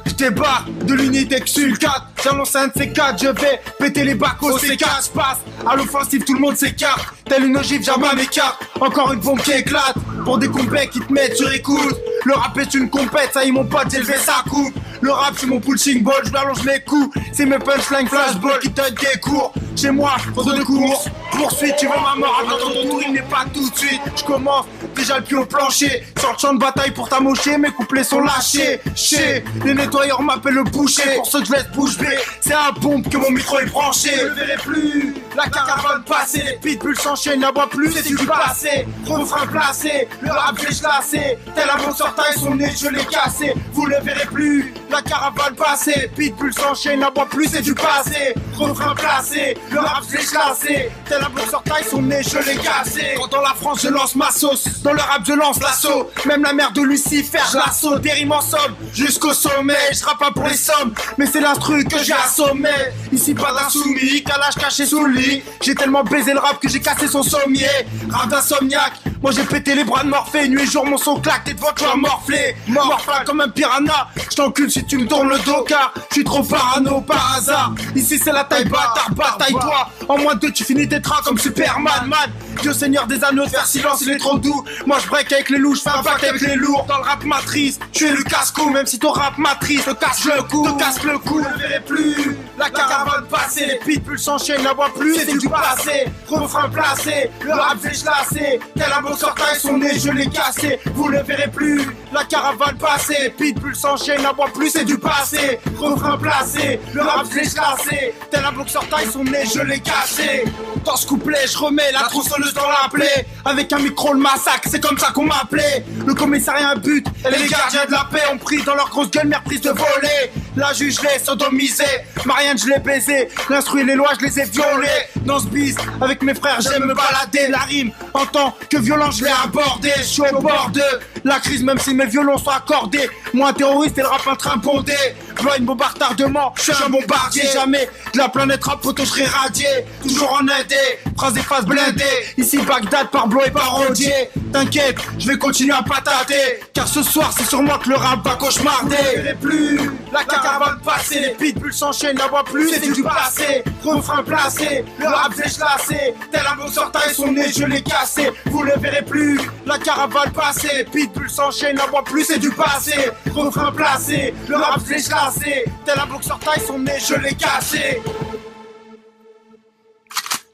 Je débarque de l'unité XUL 4, j'annonce un de ces 4, je vais péter les bacs au C4, je passe à l'offensive, tout le monde s'écarte, telle une ogive, jamais m'écarte, encore une bombe qui éclate, pour des compètes qui te mettent sur écoute. Le rap est une compète, ça y est mon pote, j'ai levé sa coupe. Le rap c'est mon punching ball, je m'allonge les coups. C'est mes punchlines flashball qui te des cours. Chez moi, trop de courses, trop poursuite, tu veux ma mort, attends ton tour, il n'est pas tout de suite. Je commence déjà le pied au plancher. Sur le champ de bataille pour t'amocher, mes couplets sont lâchés. Chez les nettoyeurs m'appellent le boucher. Pour ceux que je laisse bouche bée, c'est à pompe que mon micro est branché. Je ne verrai plus la caravane passer. Les pitbulls s'enchaînent, n'aboient plus, c'est du passé. Refrain placé, le rap j'ai lassé. Tel un bon sortail, son nez je l'ai cassé. Vous ne verrez plus la caravane passer. Pitbull s'enchaîne, n'aboient plus, c'est du passé. Refrain placé, le rap j'ai lassé. Tel un bon sortail, son nez je l'ai cassé. Quand dans la France je lance ma sauce, dans le rap je lance l'assaut. Même la mère de Lucifer je l'assaut. Des rimes en somme jusqu'au sommet. Je rappe pas pour les sommes, mais c'est l'instru que j'ai assommé. Ici pas d'insoumis, calage caché sous le lit. J'ai tellement baisé le rap que j'ai cassé son sommier. Rap d'insomniaque, moi j'ai pété les bras de Morphée. Nuit et jour mon son claque, t'es devant toi morflé. Morflin comme un piranha, je t'encule si tu me tournes le dos car je suis trop parano par hasard. Ici c'est la taille bâtard, bataille-toi. En moins de 2 tu finis tes trains comme Superman, man. Dieu Seigneur des anneaux, de faire silence il est trop doux. Moi je break avec les loups, je fais un pacte avec les lourds. Dans le rap matrice, tu es le casse-cou. Même si ton rap matrice te casse le cou, Vous ne verrez plus la caravane passer. Les pitbulls s'enchaînent, n'aboient plus, c'est du passé. Refrain placé, le rap j'ai lassé. Tel un boxeur taille son nez, je l'ai cassé. Vous ne verrez plus la caravane passer. Pitbulls s'enchaînent, n'aboient plus, c'est du passé. Refrain placé, le rap j'ai lassé. Tel un boxeur taille son nez, je l'ai cassé. Dans ce couplet, je remets la tronçonneuse dans la plaie. Avec un micro, le massacre, c'est comme ça qu'on m'appelait. Le commissariat a un but, et les gardiens de la paix ont pris dans leur grosse gueule mère prise de voler. La juge l'ai sodomisé, Marianne je l'ai baisé. L'instru et les lois je les ai violés. Dans ce bis, avec mes frères j'aime me balader. La rime, en tant que violent je l'ai abordé. Je suis au bord de la crise même si mes violons sont accordés. Moi un terroriste et le rap un train bondé. Blois une bombe à retardement, je suis un bombardier. Jamais de la planète rap photo je serai radié. Toujours en aidé, phrase et faces blindées. Ici Bagdad par Blo et par Rodier. T'inquiète, je vais continuer à patater. Car ce soir c'est sur moi que le rap va cauchemarder. Je verrai plus la caravane passer. Les pitbulls s'enchaînent, n'aboient plus, c'est du passé. Refrain placé, le rap j'ai lassé. Tel un boxeur taille son nez, je l'ai cassé. Vous ne verrez plus la caravane passer. Pitbulls s'enchaînent, n'aboient plus, c'est du passé. Refrain placé, le rap j'ai lassé. Tel un boxeur taille son nez, je l'ai cassé.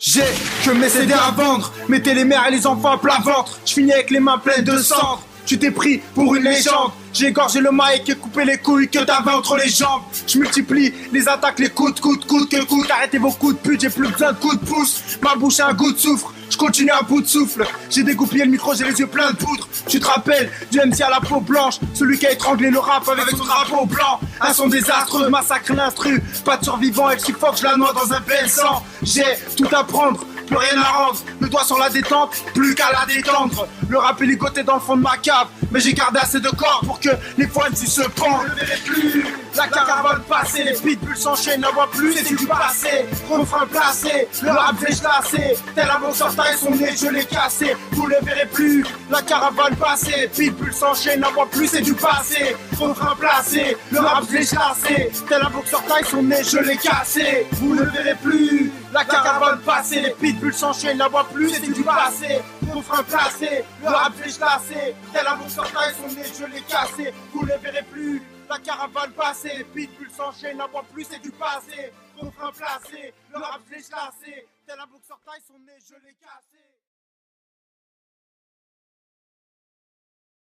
J'ai que mes CD à vendre. Mettez les mères et les enfants à plat ventre. Je finis avec les mains pleines de cendres. Tu t'es pris pour une légende. J'ai égorgé le mic et coupé les couilles que t'avais entre les jambes. Je multiplie les attaques, les coups, que coûte. Arrêtez vos coups de pute, j'ai plus besoin de coups de pouce. Ma bouche a un goût de soufre, je continue à bout de souffle. J'ai dégoupillé le micro, j'ai les yeux pleins de poudre. Tu te rappelles du MC à la peau blanche, celui qui a étranglé le rap avec son drapeau blanc. Un son désastreux, massacre l'instru. Pas de survivant, elle suffoque, je la noie dans un bel sang. J'ai tout à prendre, plus rien à rendre. Le doigt sur la détente, plus qu'à la détendre. Le rap est ligoté dans le fond de ma cave, mais j'ai gardé assez de corps pour que les pointes s'y se pendent. Je ne verrai plus la caravane passer. Les pitbulls s'enchaînent, n'aboient plus, c'est du passé. Refrain placé, le rap j'ai lassé. Tel un boxeur taille son nez, je l'ai cassé. Vous ne verrez plus la caravane passer. Pitbulls s'enchaînent, n'aboient plus, c'est du passé. Refrain placé, le rap j'ai lassé. Tel un boxeur taille son nez, je l'ai cassé. Vous ne verrez plus la caravane passer. Les pitbulls s'enchaînent, n'aboient plus, c'est du passé. Refrain placé, le rap j'ai lassé. Tel un boxeur taille son nez, je l'ai cassé. Vous ne verrez plus la caravane passer. Les pitbulls s'enchaînent, n'aboient plus, c'est du passé. Refrain placé, le rap j'ai lassé. Tel un boxeur taille son nez, je l'ai cassé.